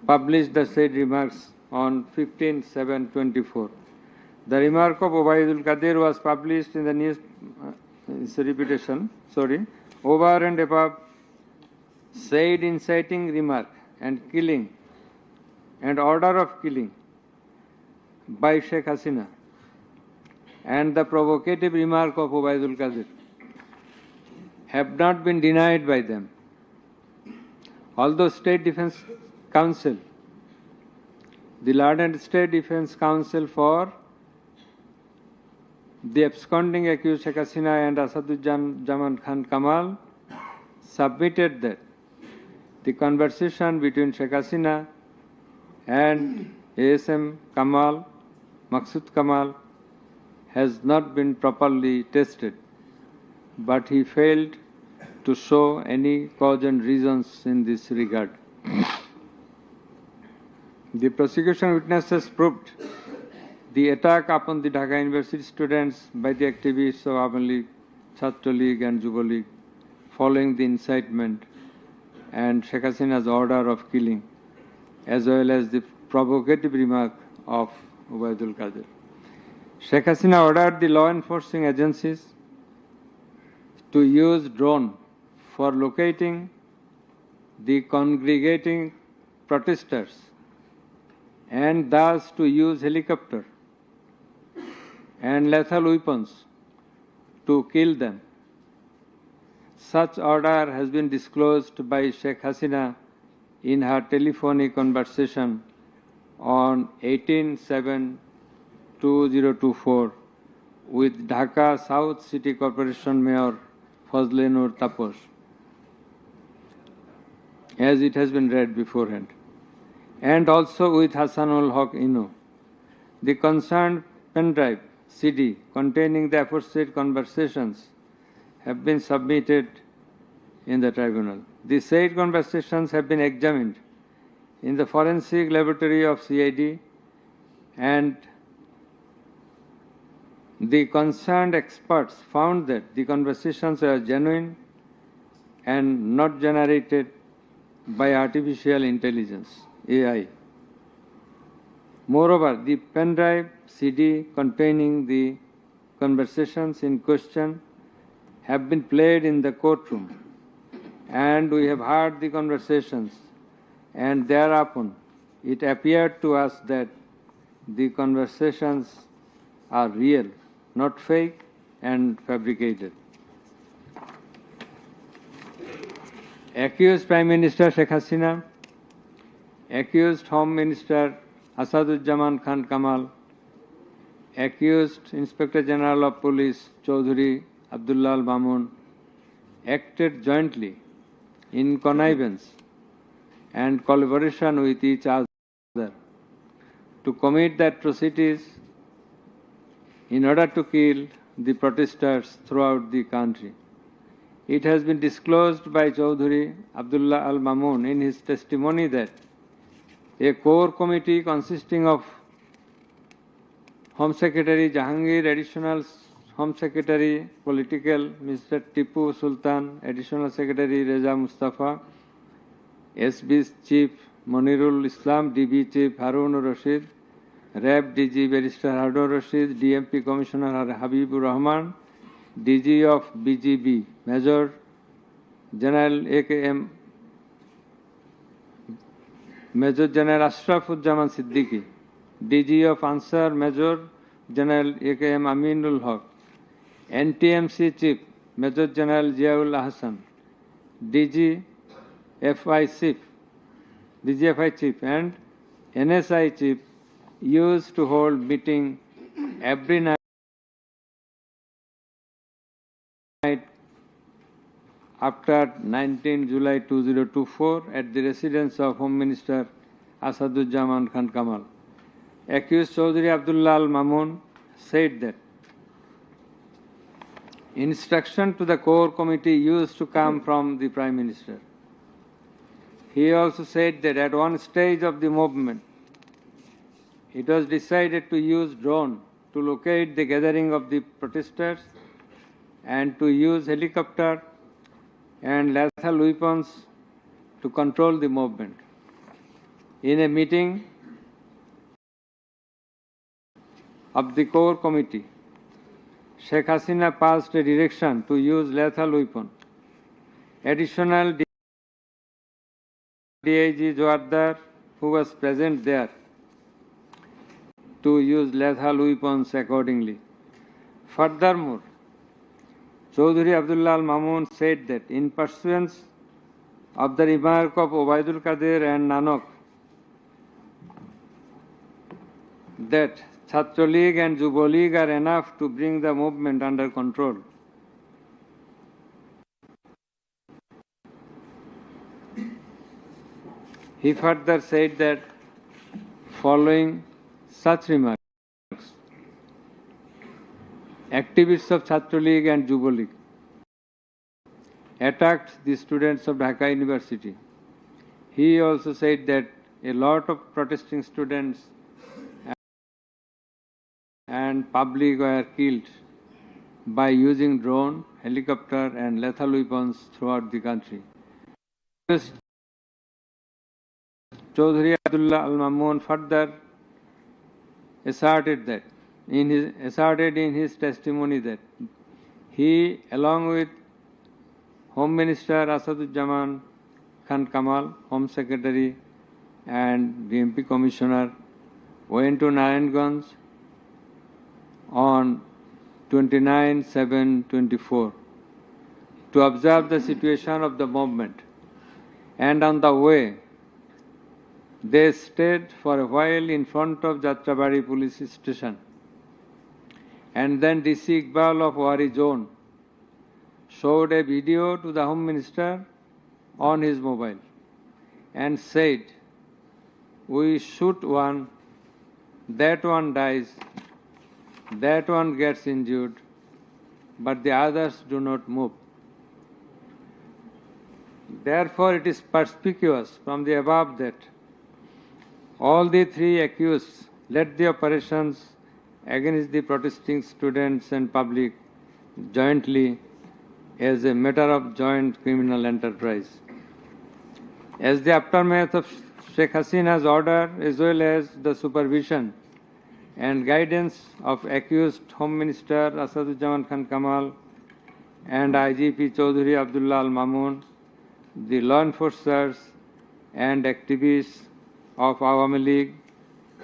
published the said remarks on 15/7/24. The remark of Obaidul Qadir was published in the news. It's a repetition. Sorry. Over and above said inciting remark and killing and order of killing by Sheikh Hasina and the provocative remark of Obaidul Qadir have not been denied by them. Although State Defence Council, the learned State Defence Council for the absconding accused Sheikh Hasina and Asaduজ্জামান Khan Kamal submitted that the conversation between Sheikh Hasina and ASM Kamal, Maqsood Kamal, has not been properly tested, but he failed to show any cogent reasons in this regard. The prosecution witnesses proved the attack upon the Dhaka University students by the activists of Awami League, Chhatra League and Yuva League following the incitement and Sheikh Hasina's order of killing, as well as the provocative remark of Obaidul Qadir. Sheikh Hasina ordered the law enforcing agencies to use drone for locating the congregating protesters and thus to use helicopter and lethal weapons to kill them. Such order has been disclosed by Sheikh Hasina in her telephonic conversation on 18/7/2024 with Dhaka South City Corporation Mayor Fazle Nur Taposh, as it has been read beforehand, and also with Hassanul Haq Ino. The concerned pen drive CD containing the aforesaid conversations have been submitted in the tribunal. The said conversations have been examined in the forensic laboratory of CID, and the concerned experts found that the conversations are genuine and not generated by artificial intelligence, AI. Moreover, the pen drive CD containing the conversations in question have been played in the courtroom, and we have heard the conversations, and thereupon it appeared to us that the conversations are real, not fake and fabricated. Accused Prime Minister Sheikh Hasina, accused Home Minister Asaduজ্জামান Khan Kamal, accused Inspector General of Police Chaudhuri Abdullah Al Mamun acted jointly in connivance and collaboration with each other to commit the atrocities in order to kill the protesters throughout the country. It has been disclosed by Chaudhuri Abdullah Al Mamun in his testimony that a core committee consisting of Home Secretary Jahangir, Additional Home Secretary Political Mr. Tipu Sultan, Additional Secretary Reza Mustafa, SB Chief Monirul Islam, DB Chief Harun Rashid, RAB DG Barrister Harun Rashid, DMP Commissioner Habibur Rahman, DG of BGB Major General AKM Major General Ashrafuzzaman Siddique, DG of Ansar Major General AKM Aminul Haq, NTMC Chief Major General Ziaul Ahsan, DGFI Chief and NSI Chief used to hold meeting every night after 19 July 2024 at the residence of Home Minister Asaduজ্জামান Khan Kamal. Accused Chaudhuri Abdullah Al Mamun said that instruction to the core committee used to come from the Prime Minister. He also said that at one stage of the movement, it was decided to use drone to locate the gathering of the protesters and to use helicopter and lethal weapons to control the movement. In a meeting of the core committee, Sheikh Hasina passed a direction to use lethal weapon. Additional DIG Joardar, who was present there, to use lethal weapons accordingly. Furthermore, Chaudhry Abdullah Mamun said that in pursuance of the remark of Obaidul Qadir and Nanak that Chhatra League and Yuva League are enough to bring the movement under control. He further said that following such remarks, activists of Chhatra League and Yuva League attacked the students of Dhaka University. He also said that a lot of protesting students and public were killed by using drone, helicopter and lethal weapons throughout the country. Chaudhry Abdullah Al Mamun further asserted in his testimony that he, along with Home Minister Asaduzzaman Khan Kamal, Home Secretary and the MP Commissioner, went to Narayanganj on 29/7/24 to observe the situation of the movement, and on the way they stayed for a while in front of Jatrabari police station, and then DC Iqbal of Wari Zone showed a video to the Home Minister on his mobile and said, "We shoot one, that one dies, that one gets injured, but the others do not move." Therefore, it is perspicuous from the above that all the three accused led the operations against the protesting students and public jointly as a matter of joint criminal enterprise. As the aftermath of Sheikh Hasina's order, as well as the supervision and guidance of accused Home Minister Asaduzzaman Khan Kamal and IGP Chaudhry Abdullah Al Mamun, the law enforcers and activists of Awami League,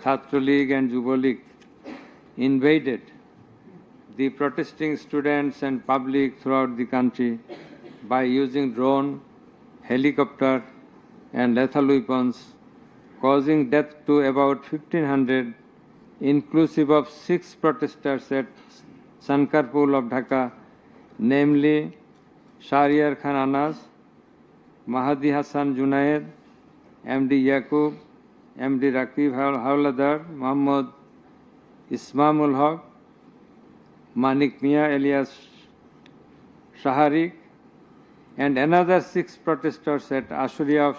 Chhatra League and Yuva League invaded the protesting students and public throughout the country by using drone, helicopter and lethal weapons, causing death to about 1,500, inclusive of 6 protesters at Sankarpur of Dhaka, namely Shahriar Khan Anas, Mahdi Hassan Junaid, MD Yaqub, MD Rakib Hawladar, Muhammad Ismamul Haq, Manik Mia alias Shaharik, and another 6 protesters at Ashuria of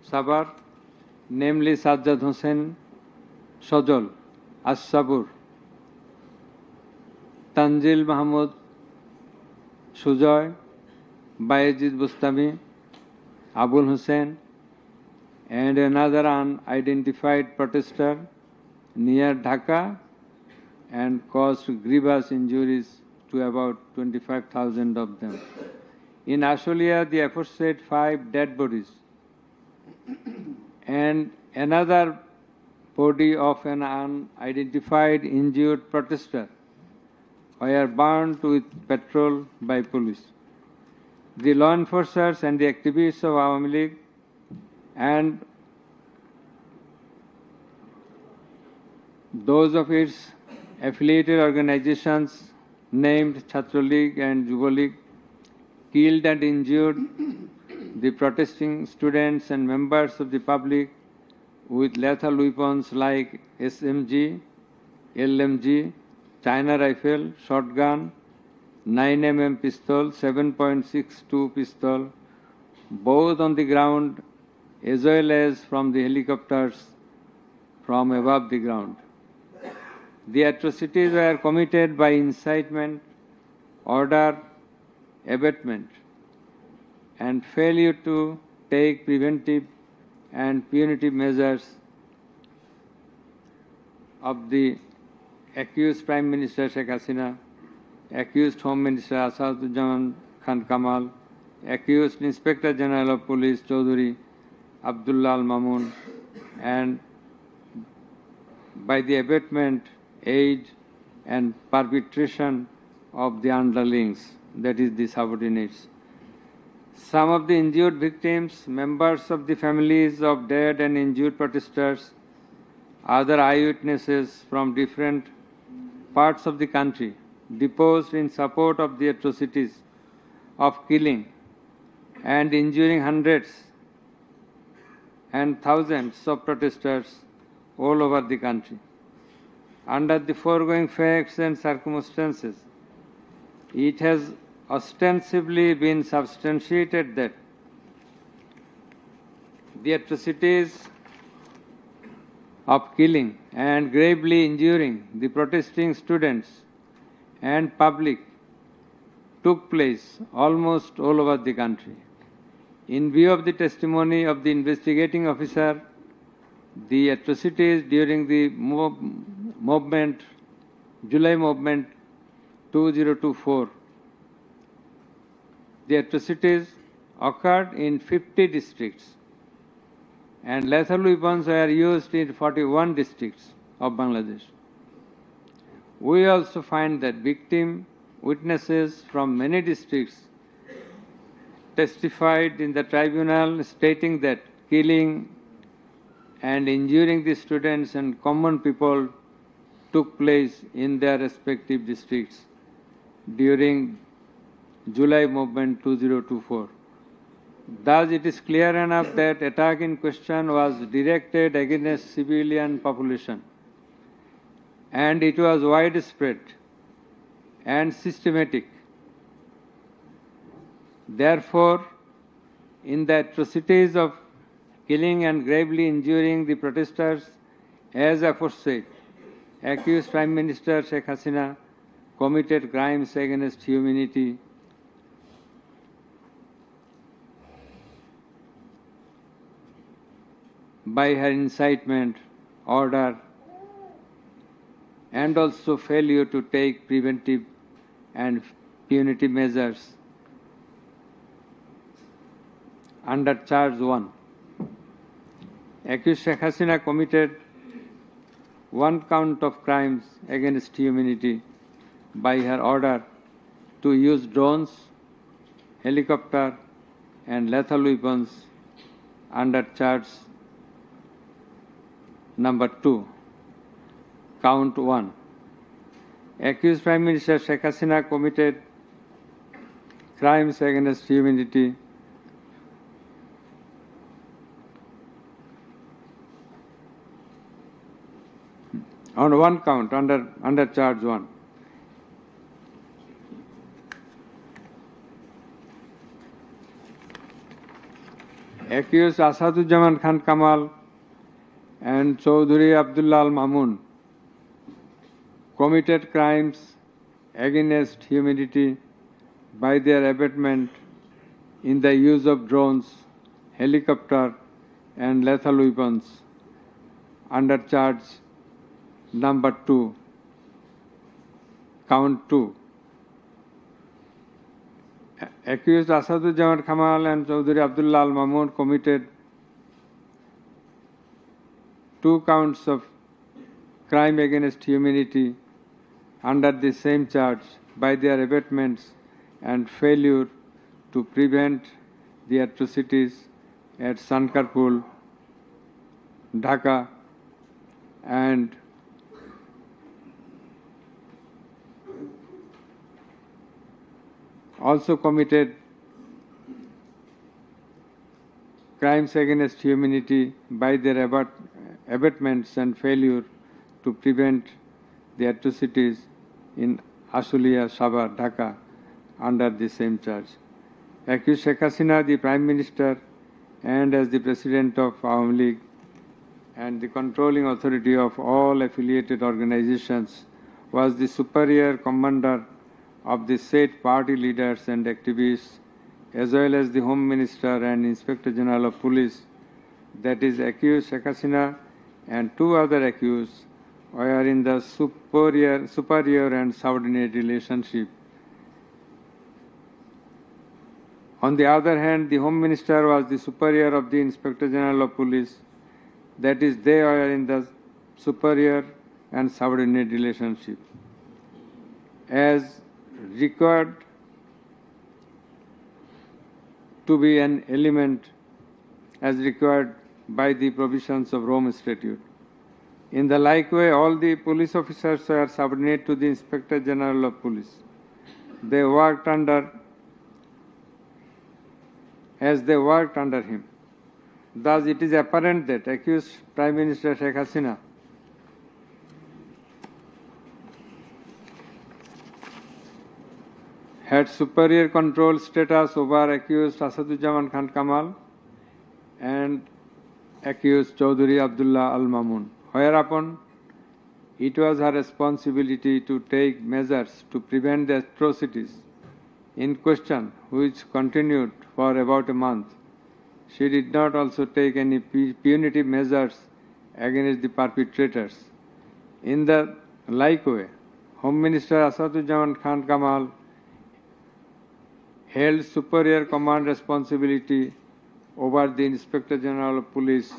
Sabar, namely Sajjad Hussain Shajol, As-Sabur, Tanzil Mahmud Sujoy, Bayezid Bustami, Abul Hussain, and another unidentified protester near Dhaka, and caused grievous injuries to about 25,000 of them. In Ashulia, the aforesaid 5 dead bodies and another body of an unidentified injured protester were burned with petrol by police. The law enforcers and the activists of Awami League and those of its affiliated organizations named Chhatra League and Yuva League killed and injured the protesting students and members of the public with lethal weapons like SMG, LMG, China rifle, shotgun, 9mm pistol, 7.62 pistol, both on the ground as well as from the helicopters from above the ground. The atrocities were committed by incitement, order, abatement, and failure to take preventive and punitive measures of the accused Prime Minister Sheikh Hasina, accused Home Minister Asaduzzaman Khan Kamal, accused Inspector General of Police Chaudhuri Abdul Al Mamun, and by the abatement, aid and perpetration of the underlings, that is the subordinates. Some of the injured victims, members of the families of dead and injured protesters, other eyewitnesses from different parts of the country deposed in support of the atrocities of killing and injuring hundreds and thousands of protesters all over the country. Under the foregoing facts and circumstances, it has ostensibly been substantiated that the atrocities of killing and gravely injuring the protesting students and public took place almost all over the country. In view of the testimony of the investigating officer, the atrocities during the July movement 2024, the atrocities occurred in 50 districts and lethal weapons were used in 41 districts of Bangladesh. We also find that victim witnesses from many districts testified in the tribunal stating that killing and injuring the students and common people took place in their respective districts during July movement 2024. Thus, it is clear enough that attack in question was directed against civilian population, and it was widespread and systematic. Therefore, in the atrocities of killing and gravely injuring the protesters, as aforesaid, accused Prime Minister Sheikh Hasina committed crimes against humanity by her incitement, order, and also failure to take preventive and punitive measures. Under charge 1, accused Sheikh Hasina committed one count of crimes against humanity by her order to use drones, helicopter, and lethal weapons under charge number 2, count 1. Accused Prime Minister Sheikh Hasina committed crimes against humanity on one count under charge 1. Accused Asaduzzaman Khan Kamal and Chaudhuri Abdul Al Mamun committed crimes against humanity by their abatement in the use of drones, helicopter, and lethal weapons under charge number 2, count 2. Accused Asaduzzaman Kamal and Chaudhuri Abdul Al Mamun committed 2 counts of crime against humanity under the same charge by their abatements and failure to prevent the atrocities at Sankarpur, Dhaka, and also committed crimes against humanity by their abatements and failure to prevent the atrocities in Ashulia, Sabar, Dhaka, under the same charge. Accused Sheikh Hasina, the Prime Minister, and as the President of Awami League and the controlling authority of all affiliated organizations, was the superior commander of the said party leaders and activists, as well as the Home Minister and Inspector General of Police. That is, accused Sheikh Hasina and two other accused were in the superior and subordinate relationship. On the other hand, the Home Minister was the superior of the Inspector General of Police. That is, they were in the superior and subordinate relationship. As required to be an element as required by the provisions of Rome Statute. In the like way, all the police officers were subordinate to the Inspector General of Police. They worked under him. Thus, it is apparent that accused Prime Minister Sheikh Hasina had superior control status over accused Asaduzzaman Khan Kamal and accused Chaudhry Abdullah Al Mamun, whereupon it was her responsibility to take measures to prevent the atrocities in question, which continued for about a month. She did not also take any punitive measures against the perpetrators. In the like way, Home Minister Asaduzzaman Khan Kamal held superior command responsibility over the Inspector General of Police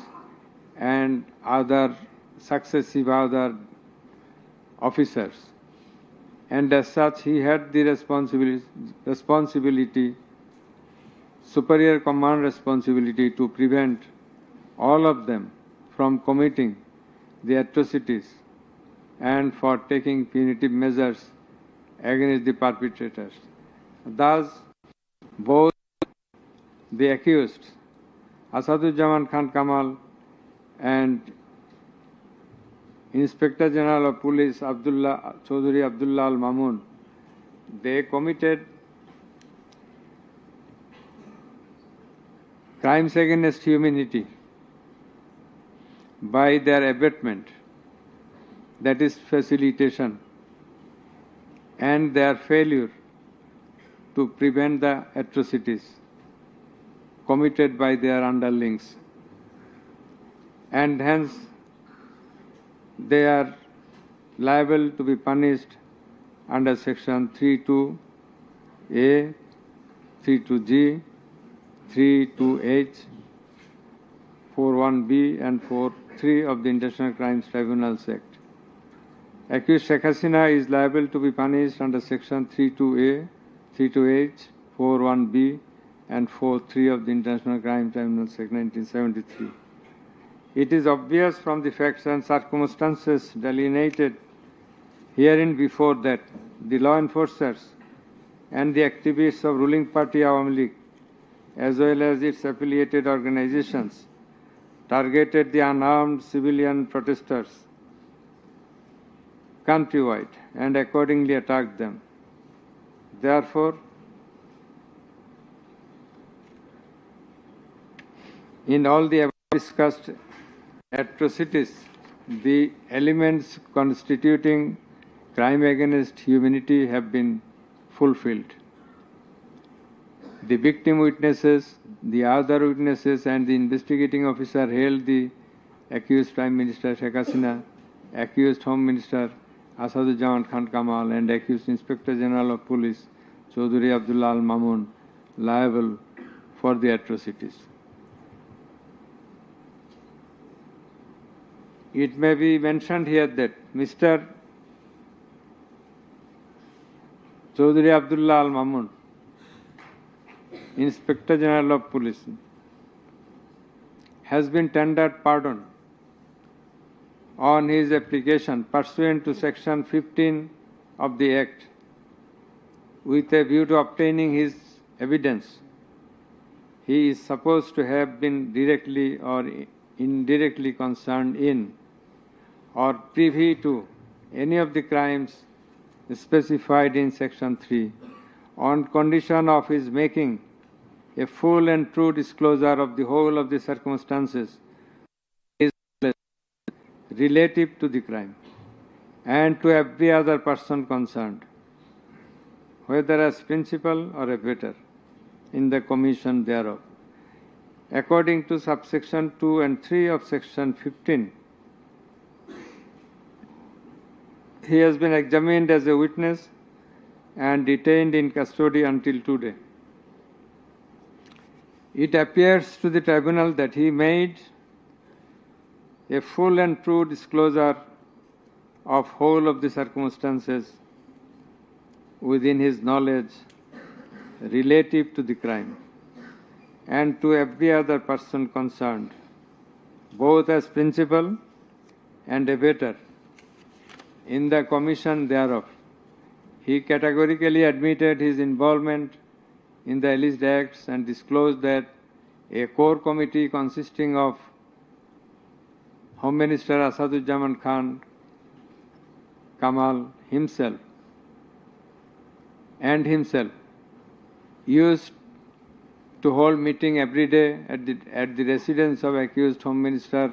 and other successive other officers, and as such he had the responsibility, superior command responsibility to prevent all of them from committing the atrocities and for taking punitive measures against the perpetrators. Thus, both the accused, Asaduzzaman Khan Kamal and Inspector General of Police Chaudhry Abdullah Al Mamun, they committed crimes against humanity by their abatement, that is facilitation, and their failure to prevent the atrocities committed by their underlings, and hence they are liable to be punished under section 32A, 32G, 32H, 41B and 43 of the International Crimes Tribunals Act. Accused Sheikh Hasina is liable to be punished under section 32A, 32H, 41B and 43 of the International Crime Tribunals Act 1973. It is obvious from the facts and circumstances delineated herein before that the law enforcers and the activists of ruling party Awami League, as well as its affiliated organizations, targeted the unarmed civilian protesters countrywide and accordingly attacked them. Therefore, in all the above discussed atrocities, the elements constituting crime against humanity have been fulfilled. The victim witnesses, the other witnesses and the investigating officer held the accused Prime Minister Sheikh Hasina, accused Home Minister Asaduzzaman Khan Kamal and accused Inspector General of Police Chaudhry Abdullah Al Mamun liable for the atrocities. It may be mentioned here that Mr. Chaudhry Abdullah Al Mamun, Inspector General of Police, has been tendered pardon on his application pursuant to section 15 of the Act with a view to obtaining his evidence. He is supposed to have been directly or indirectly concerned in or privy to any of the crimes specified in Section 3, on condition of his making a full and true disclosure of the whole of the circumstances relative to the crime and to every other person concerned, whether as principal or abettor in the commission thereof. According to subsection 2 and 3 of section 15, he has been examined as a witness and detained in custody until today. It appears to the tribunal that he made a full and true disclosure of whole of the circumstances within his knowledge relative to the crime and to every other person concerned, both as principal and abettor in the commission thereof. He categorically admitted his involvement in the alleged acts and disclosed that a core committee consisting of Home Minister Asaduzzaman Khan Kamal himself used to hold meeting every day at the residence of accused Home Minister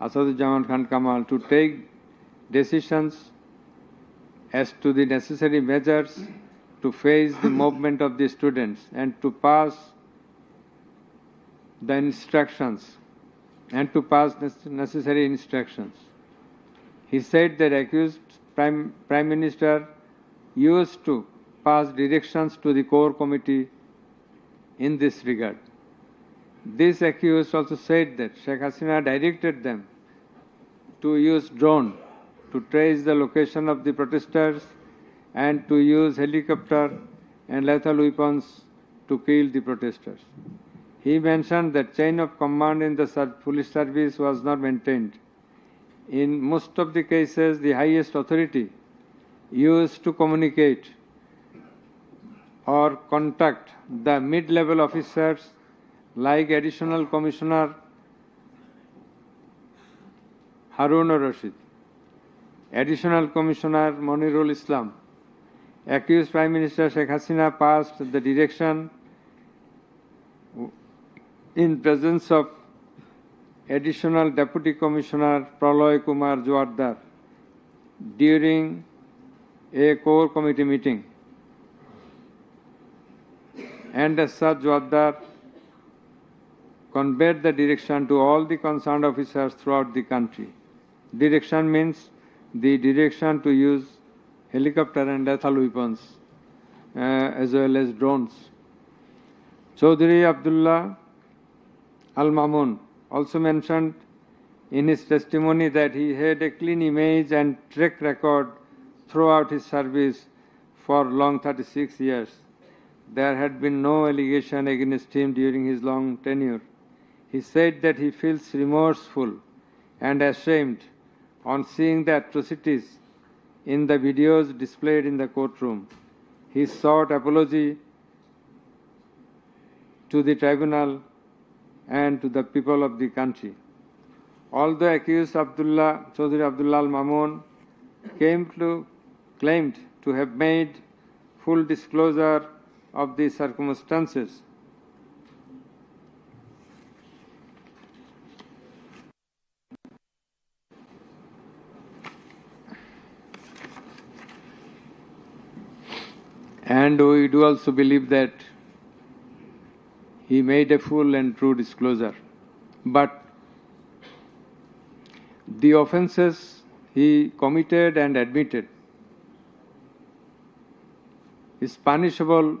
Asaduzzaman Khan Kamal to take decisions as to the necessary measures to face the movement of the students and to pass the instructions and to pass necessary instructions. He said that accused Prime Minister used to pass directions to the core committee in this regard. This accused also said that Sheikh Hasina directed them to use drone to trace the location of the protesters and to use helicopter and lethal weapons to kill the protesters. He mentioned that chain of command in the police service was not maintained. In most of the cases, the highest authority used to communicate or contact the mid-level officers like Additional Commissioner Harun Rashid, Additional Commissioner Monirul Islam. Accused Prime Minister Sheikh Hasina passed the direction in presence of Additional Deputy Commissioner Praloy Kumar Joardar during a core committee meeting. And as such, Joardar conveyed the direction to all the concerned officers throughout the country. Direction means the direction to use helicopter and lethal weapons as well as drones. Chaudhry Abdullah Al-Mamun also mentioned in his testimony that he had a clean image and track record throughout his service for long 36 years. There had been no allegation against him during his long tenure. He said that he feels remorseful and ashamed on seeing the atrocities in the videos displayed in the courtroom. He sought apology to the tribunal and to the people of the country. Although accused Chaudhry Abdullah Al-Mamun claimed to have made full disclosure of the circumstances, and we do also believe that he made a full and true disclosure. But the offences he committed and admitted is punishable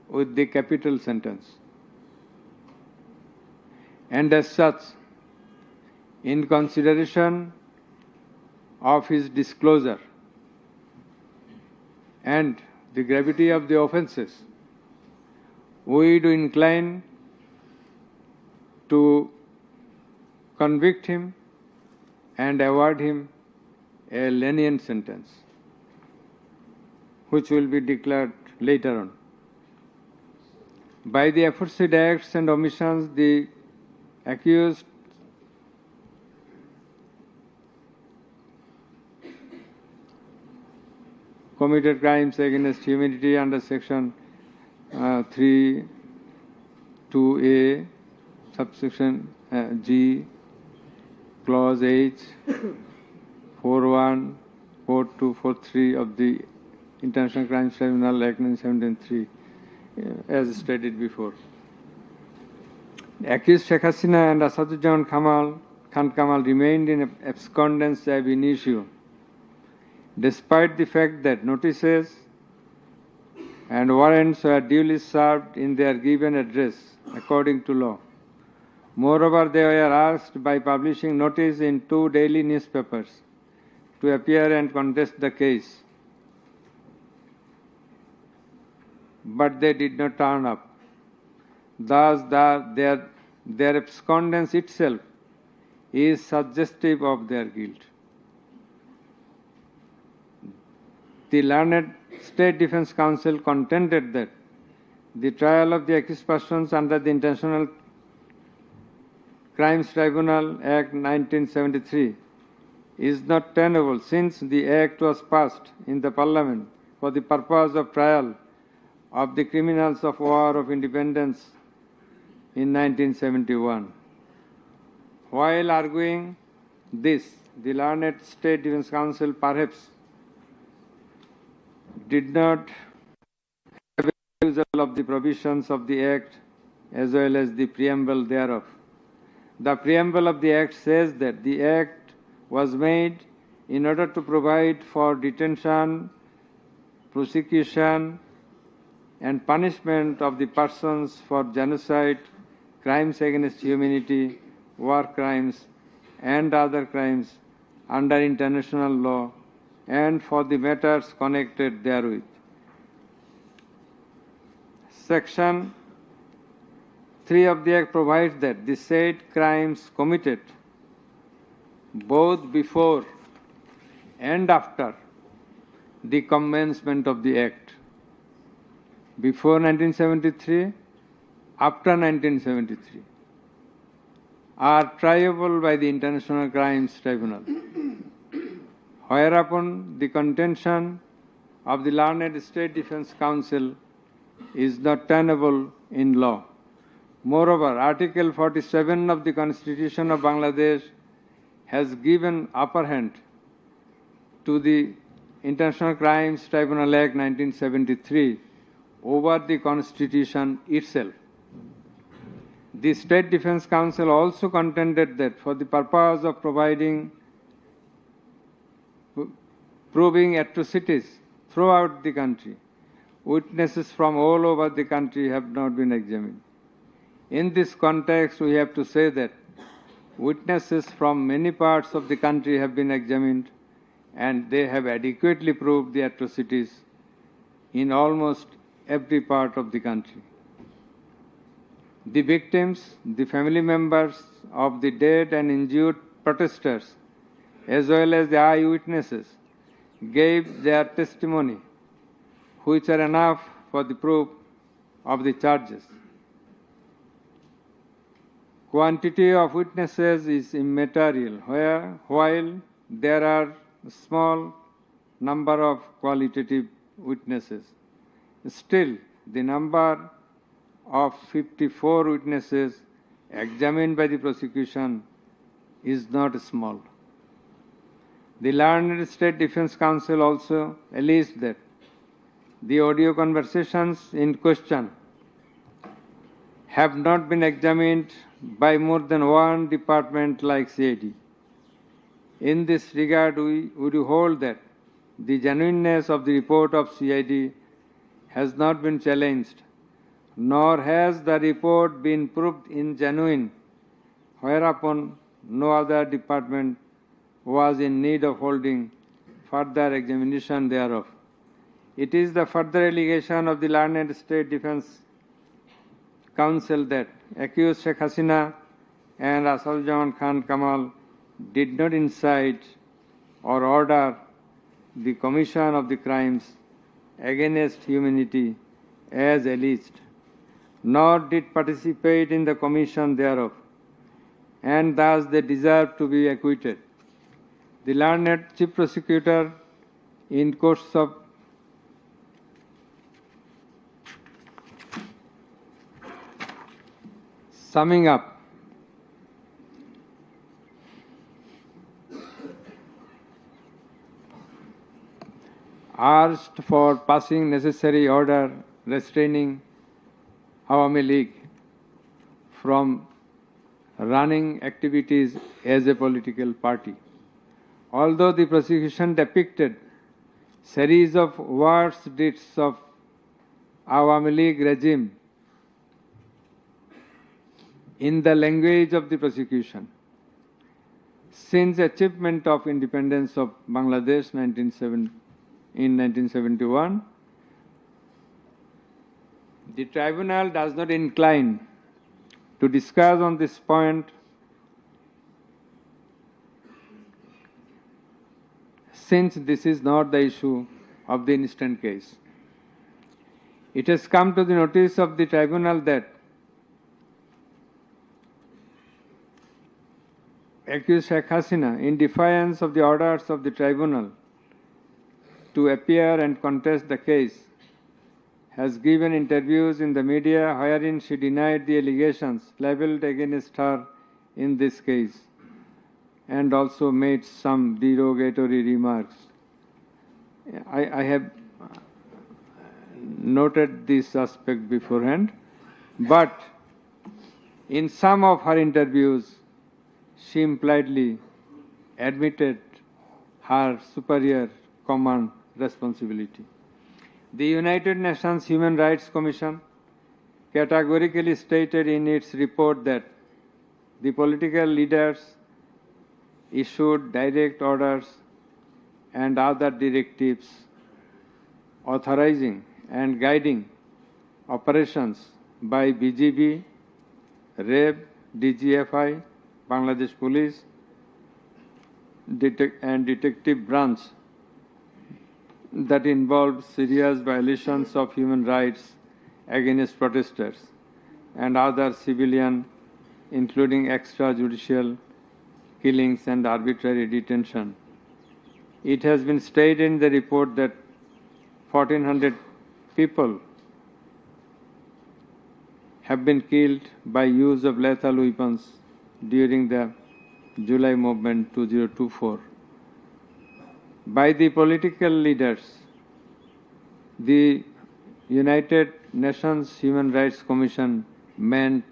with the capital sentence. And as such, in consideration of his disclosure and the gravity of the offences, we do incline to convict him and award him a lenient sentence, which will be declared later on. By the aforesaid acts and omissions, the accused committed crimes against humanity under Section 3(2)(a), subsection G, Clause H, 4(1), 4(2), 4(3) of the International Crimes Tribunal Act 1973, as stated before. Accused Sheikh Hasina and Asaduজ্জামান Khan Kamal remained in abscondence ab initio, despite the fact that notices and warrants were duly served in their given address according to law. Moreover, they were asked by publishing notice in 2 daily newspapers to appear and contest the case, but they did not turn up. Thus, their abscondence itself is suggestive of their guilt. The learned State Defense Counsel contended that the trial of the accused persons under the International Crimes Tribunal Act 1973 is not tenable, since the Act was passed in the Parliament for the purpose of trial of the criminals of War of Independence in 1971. While arguing this, the learned State Defense Counsel perhaps did not have a refusal of the provisions of the Act as well as the preamble thereof. The preamble of the Act says that the Act was made in order to provide for detention, prosecution, and punishment of the persons for genocide, crimes against humanity, war crimes, and other crimes under international law, and for the matters connected therewith. Section 3 of the Act provides that the said crimes committed both before and after the commencement of the Act, before 1973, after 1973, are triable by the International Crimes Tribunal, whereupon the contention of the learned State Defense Counsel is not tenable in law. Moreover, Article 47 of the Constitution of Bangladesh has given upper hand to the International Crimes Tribunal Act 1973 over the Constitution itself. The State Defense Counsel also contended that for the purpose of proving atrocities throughout the country, witnesses from all over the country have not been examined. In this context, we have to say that witnesses from many parts of the country have been examined, and they have adequately proved the atrocities in almost every part of the country. The victims, the family members of the dead and injured protesters, as well as the eyewitnesses, gave their testimony, which are enough for the proof of the charges. Quantity of witnesses is immaterial, while there are a small number of qualitative witnesses. Still, the number of 54 witnesses examined by the prosecution is not small. The learned State Defense Counsel also alleged that the audio conversations in question have not been examined by more than one department like CID. In this regard, we would hold that the genuineness of the report of CID has not been challenged, nor has the report been proved ingenuine, whereupon no other department was in need of holding further examination thereof. It is the further allegation of the learned State Defense Counsel that accused Sheikh Hasina and Asaduজ্জামান Khan Kamal did not incite or order the commission of the crimes against humanity as alleged, nor did participate in the commission thereof, and thus they deserve to be acquitted. The learned Chief Prosecutor, in course of Summing up, asked for passing necessary order restraining Awami League from running activities as a political party. Although the prosecution depicted series of worst deeds of Awami League regime in the language of the prosecution, since achievement of independence of Bangladesh in 1971, the tribunal does not incline to discuss on this point since this is not the issue of the instant case. It has come to the notice of the tribunal that accused Sheikh Hasina, in defiance of the orders of the tribunal to appear and contest the case, has given interviews in the media wherein she denied the allegations leveled against her in this case and also made some derogatory remarks. I have noted this aspect beforehand, but in some of her interviews, she impliedly admitted her superior command responsibility. The United Nations Human Rights Commission categorically stated in its report that the political leaders issued direct orders and other directives authorizing and guiding operations by BGB, REB, DGFI, Bangladesh Police, and Detective Branch that involved serious violations of human rights against protesters and other civilian, including extrajudicial killings and arbitrary detention. It has been stated in the report that 1,400 people have been killed by use of lethal weapons during the July movement 2024. By the political leaders, the United Nations Human Rights Commission meant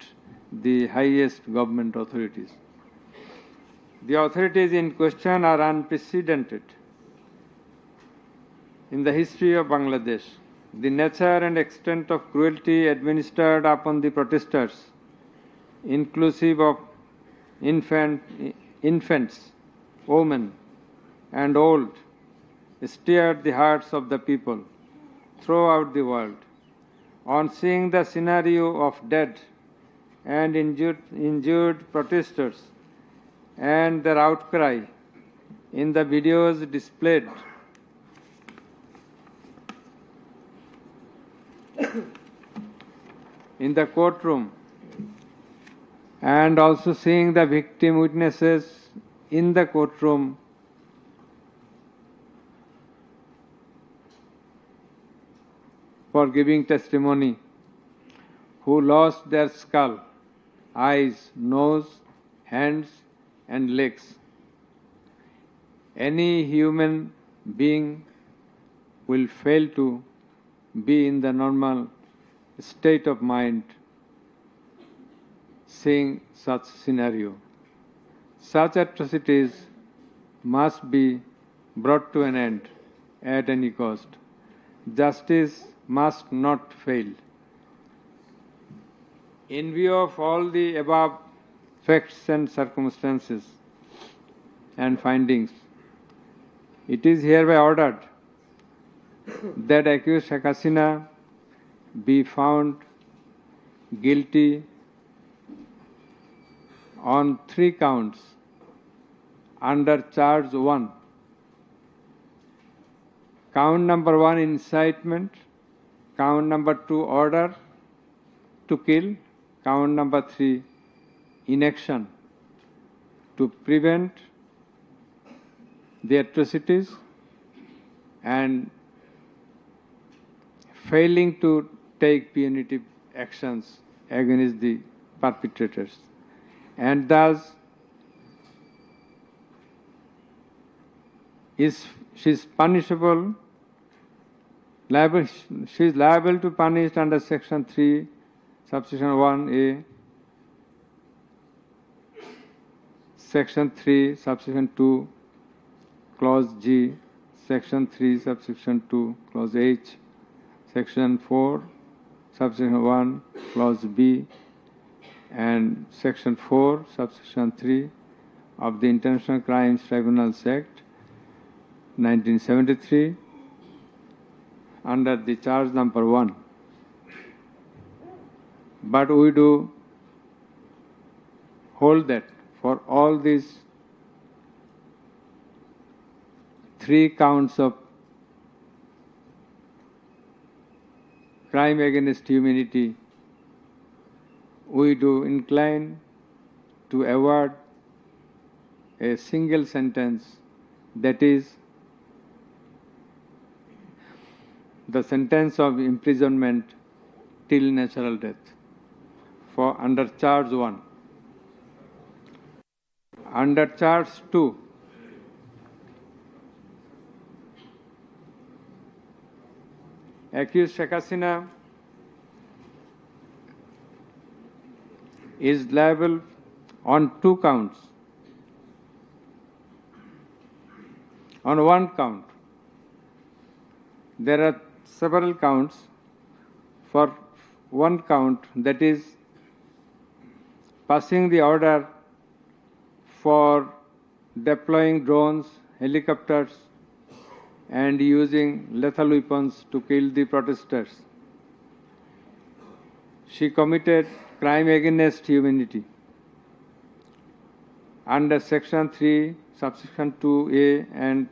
the highest government authorities. The authorities in question are unprecedented in the history of Bangladesh. The nature and extent of cruelty administered upon the protesters, inclusive of infants, women, and old, stirred the hearts of the people throughout the world. On seeing the scenario of dead and injured protesters and their outcry in the videos displayed in the courtroom, and also seeing the victim witnesses in the courtroom, for giving testimony, who lost their skull, eyes, nose, hands, and legs. Any human being will fail to be in the normal state of mind seeing such scenario. Such atrocities must be brought to an end at any cost. Justice must not fail. In view of all the above facts and circumstances and findings, it is hereby ordered that accused Sheikh Hasina be found guilty on 3 counts under charge 1. Count number 1, incitement. Count number 2, order to kill. Count number 3, inaction to prevent the atrocities and failing to take punitive actions against the perpetrators, and thus she is punishable. She is liable to punish under Section 3, subsection 1A, Section 3, subsection 2, clause G, Section 3, subsection 2, clause H, Section 4, subsection 1, clause B, and Section 4, subsection 3 of the International Crimes Tribunals Act 1973 under the charge number 1. But we do hold that for all these 3 counts of crime against humanity, we do incline to award a single sentence, that is the sentence of imprisonment till natural death for under charge 1. Under charge 2, accused Sheikh Hasina is liable on 2 counts. On 1 count, there are several counts. For 1 count, that is passing the order for deploying drones, helicopters, and using lethal weapons to kill the protesters. She committed crime against humanity under Section 3, subsection 2A and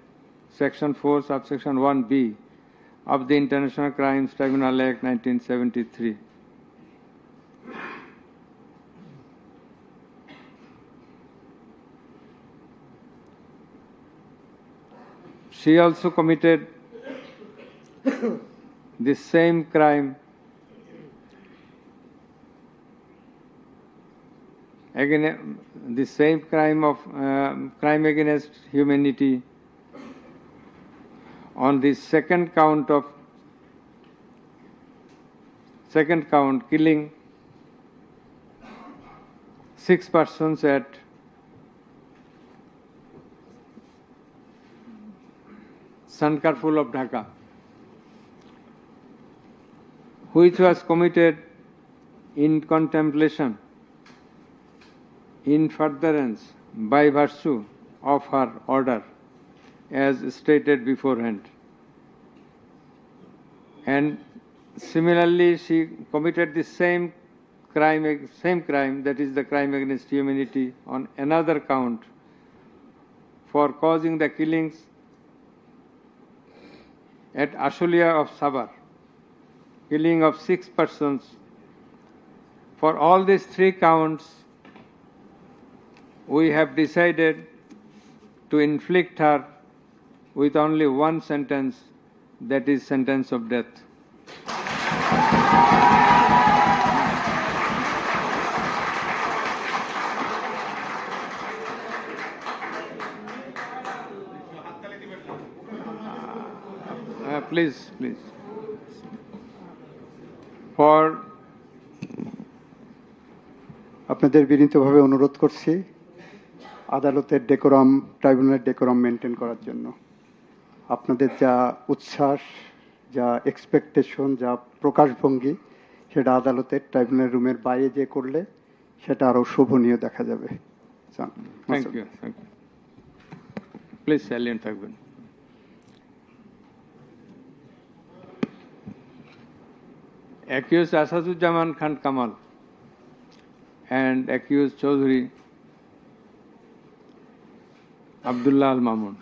Section 4, subsection 1B of the International Crimes Tribunal Act 1973. She also committed the same crime crime against humanity on the second count, killing 6 persons at Sankarpur of Dhaka, which was committed in contemplation, in furtherance, by virtue of her order, as stated beforehand. And similarly, she committed the same crime, that is the crime against humanity, on another count for causing the killings at Ashulia of Sabar, killing of 6 persons. For all these 3 counts, we have decided to inflict her with only 1 sentence, that is sentence of death. Please. For আপনাদের বিনীতভাবে অনুরোধ করছি আদালতের decorum, ট্রাইব্যুনালের decorum maintain করার জন্য। আপনাদের যা উচ্ছ্বাস, যা এক্সপেকটেশন, যা প্রকাশভঙ্গি, সেটা আদালতের ট্রাইব্যুনাল রুমের বাইরে যে করলে সেটা আরো শোভনীয় দেখা যাবে। Thank you. প্লিজ সাইলেন্ট থাকবেন। Accused Asaduzzaman Khan Kamal and accused Chaudhry Abdullah Al Mamun.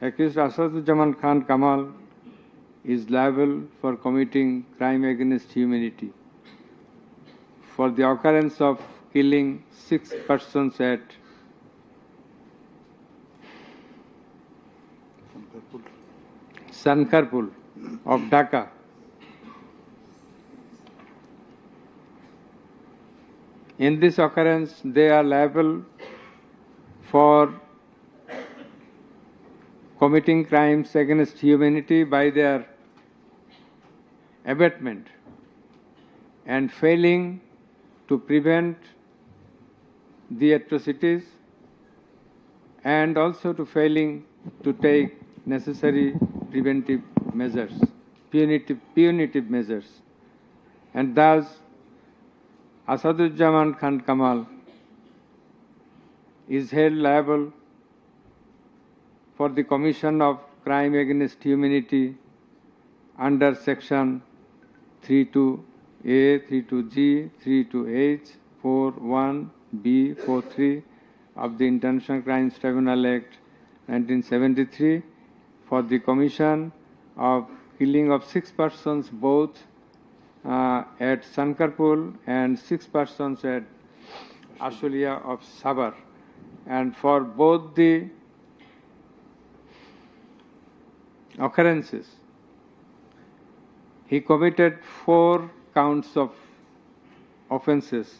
Accused Asaduzzaman Khan Kamal is liable for committing crime against humanity for the occurrence of killing 6 persons at Sankarpur of Dhaka, In this occurrence, they are liable for committing crimes against humanity by their abatement and failing to prevent the atrocities and also to failing to take necessary preventive measures, punitive measures. And thus, Asaduzzaman Khan Kamal is held liable for the commission of crime against humanity under section 32A, 32G, 32H, 41B, 43 of the International Crimes Tribunal Act 1973 for the commission of killing of 6 persons both at Sankarpur and 6 persons at Ashulia of Sabar. And for both the occurrences, he committed 4 counts of offences,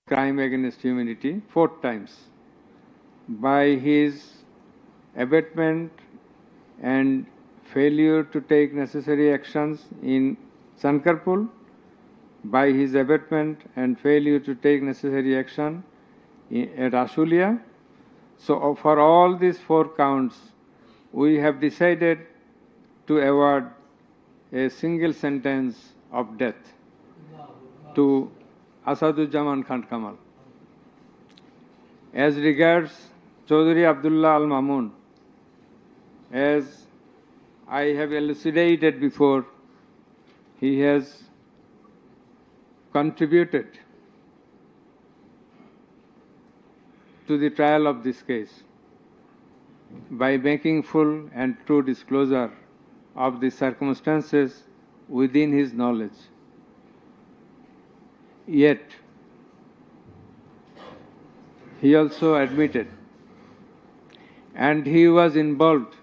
crime against humanity, 4 times, by his abatement and failure to take necessary actions in Sankarpur, by his abatement and failure to take necessary action at Ashulia. So for all these 4 counts, we have decided to award a single sentence of death to Asaduzzaman Khan Kamal. As regards Chaudhry Abdullah Al Mamun, as I have elucidated before, he has contributed to the trial of this case by making full and true disclosure of the circumstances within his knowledge. Yet, he also admitted, and he was involved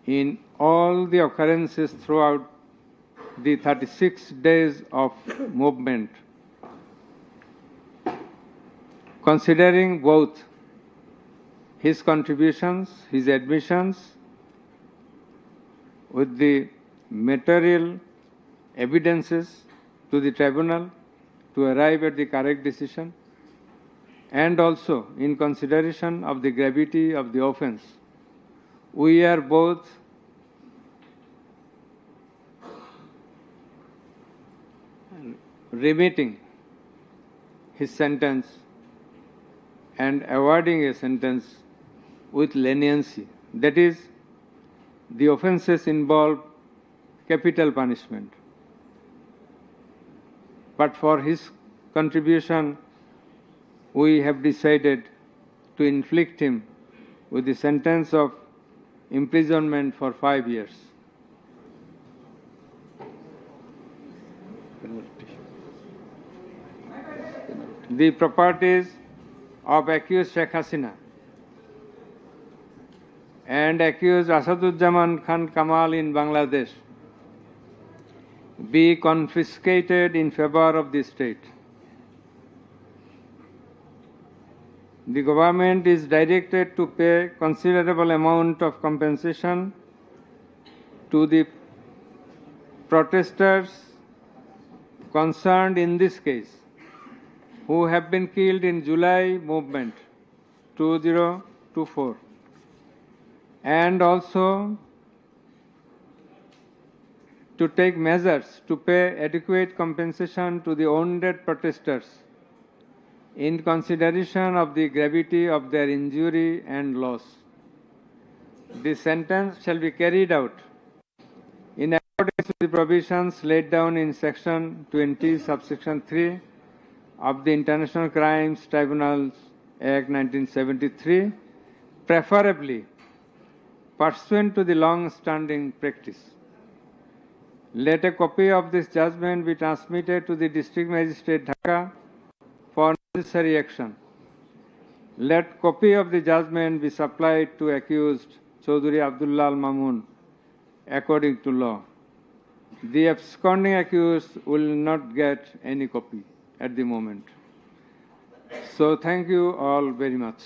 in all the occurrences throughout the 36 days of movement, considering both his contributions, his admissions, with the material evidences to the tribunal to arrive at the correct decision, and also in consideration of the gravity of the offense, we are both remitting his sentence and awarding a sentence with leniency. That is, the offences involve capital punishment. But for his contribution, we have decided to inflict him with the sentence of imprisonment for 5 years. The properties of accused Sheikh Hasina and accused Asaduzzaman Khan Kamal in Bangladesh be confiscated in favor of the state. The government is directed to pay considerable amount of compensation to the protesters concerned in this case, who have been killed in July movement 2024, and also to take measures to pay adequate compensation to the wounded protesters in consideration of the gravity of their injury and loss. The sentence shall be carried out in accordance with the provisions laid down in Section 20, subsection 3 of the International Crimes Tribunal Act 1973, preferably pursuant to the long-standing practice. Let a copy of this judgment be transmitted to the District Magistrate Dhaka for necessary action. Let copy of the judgment be supplied to accused Chaudhry Abdullah Al Mamun according to law. The absconding accused will not get any copy. at the moment. So thank you all very much.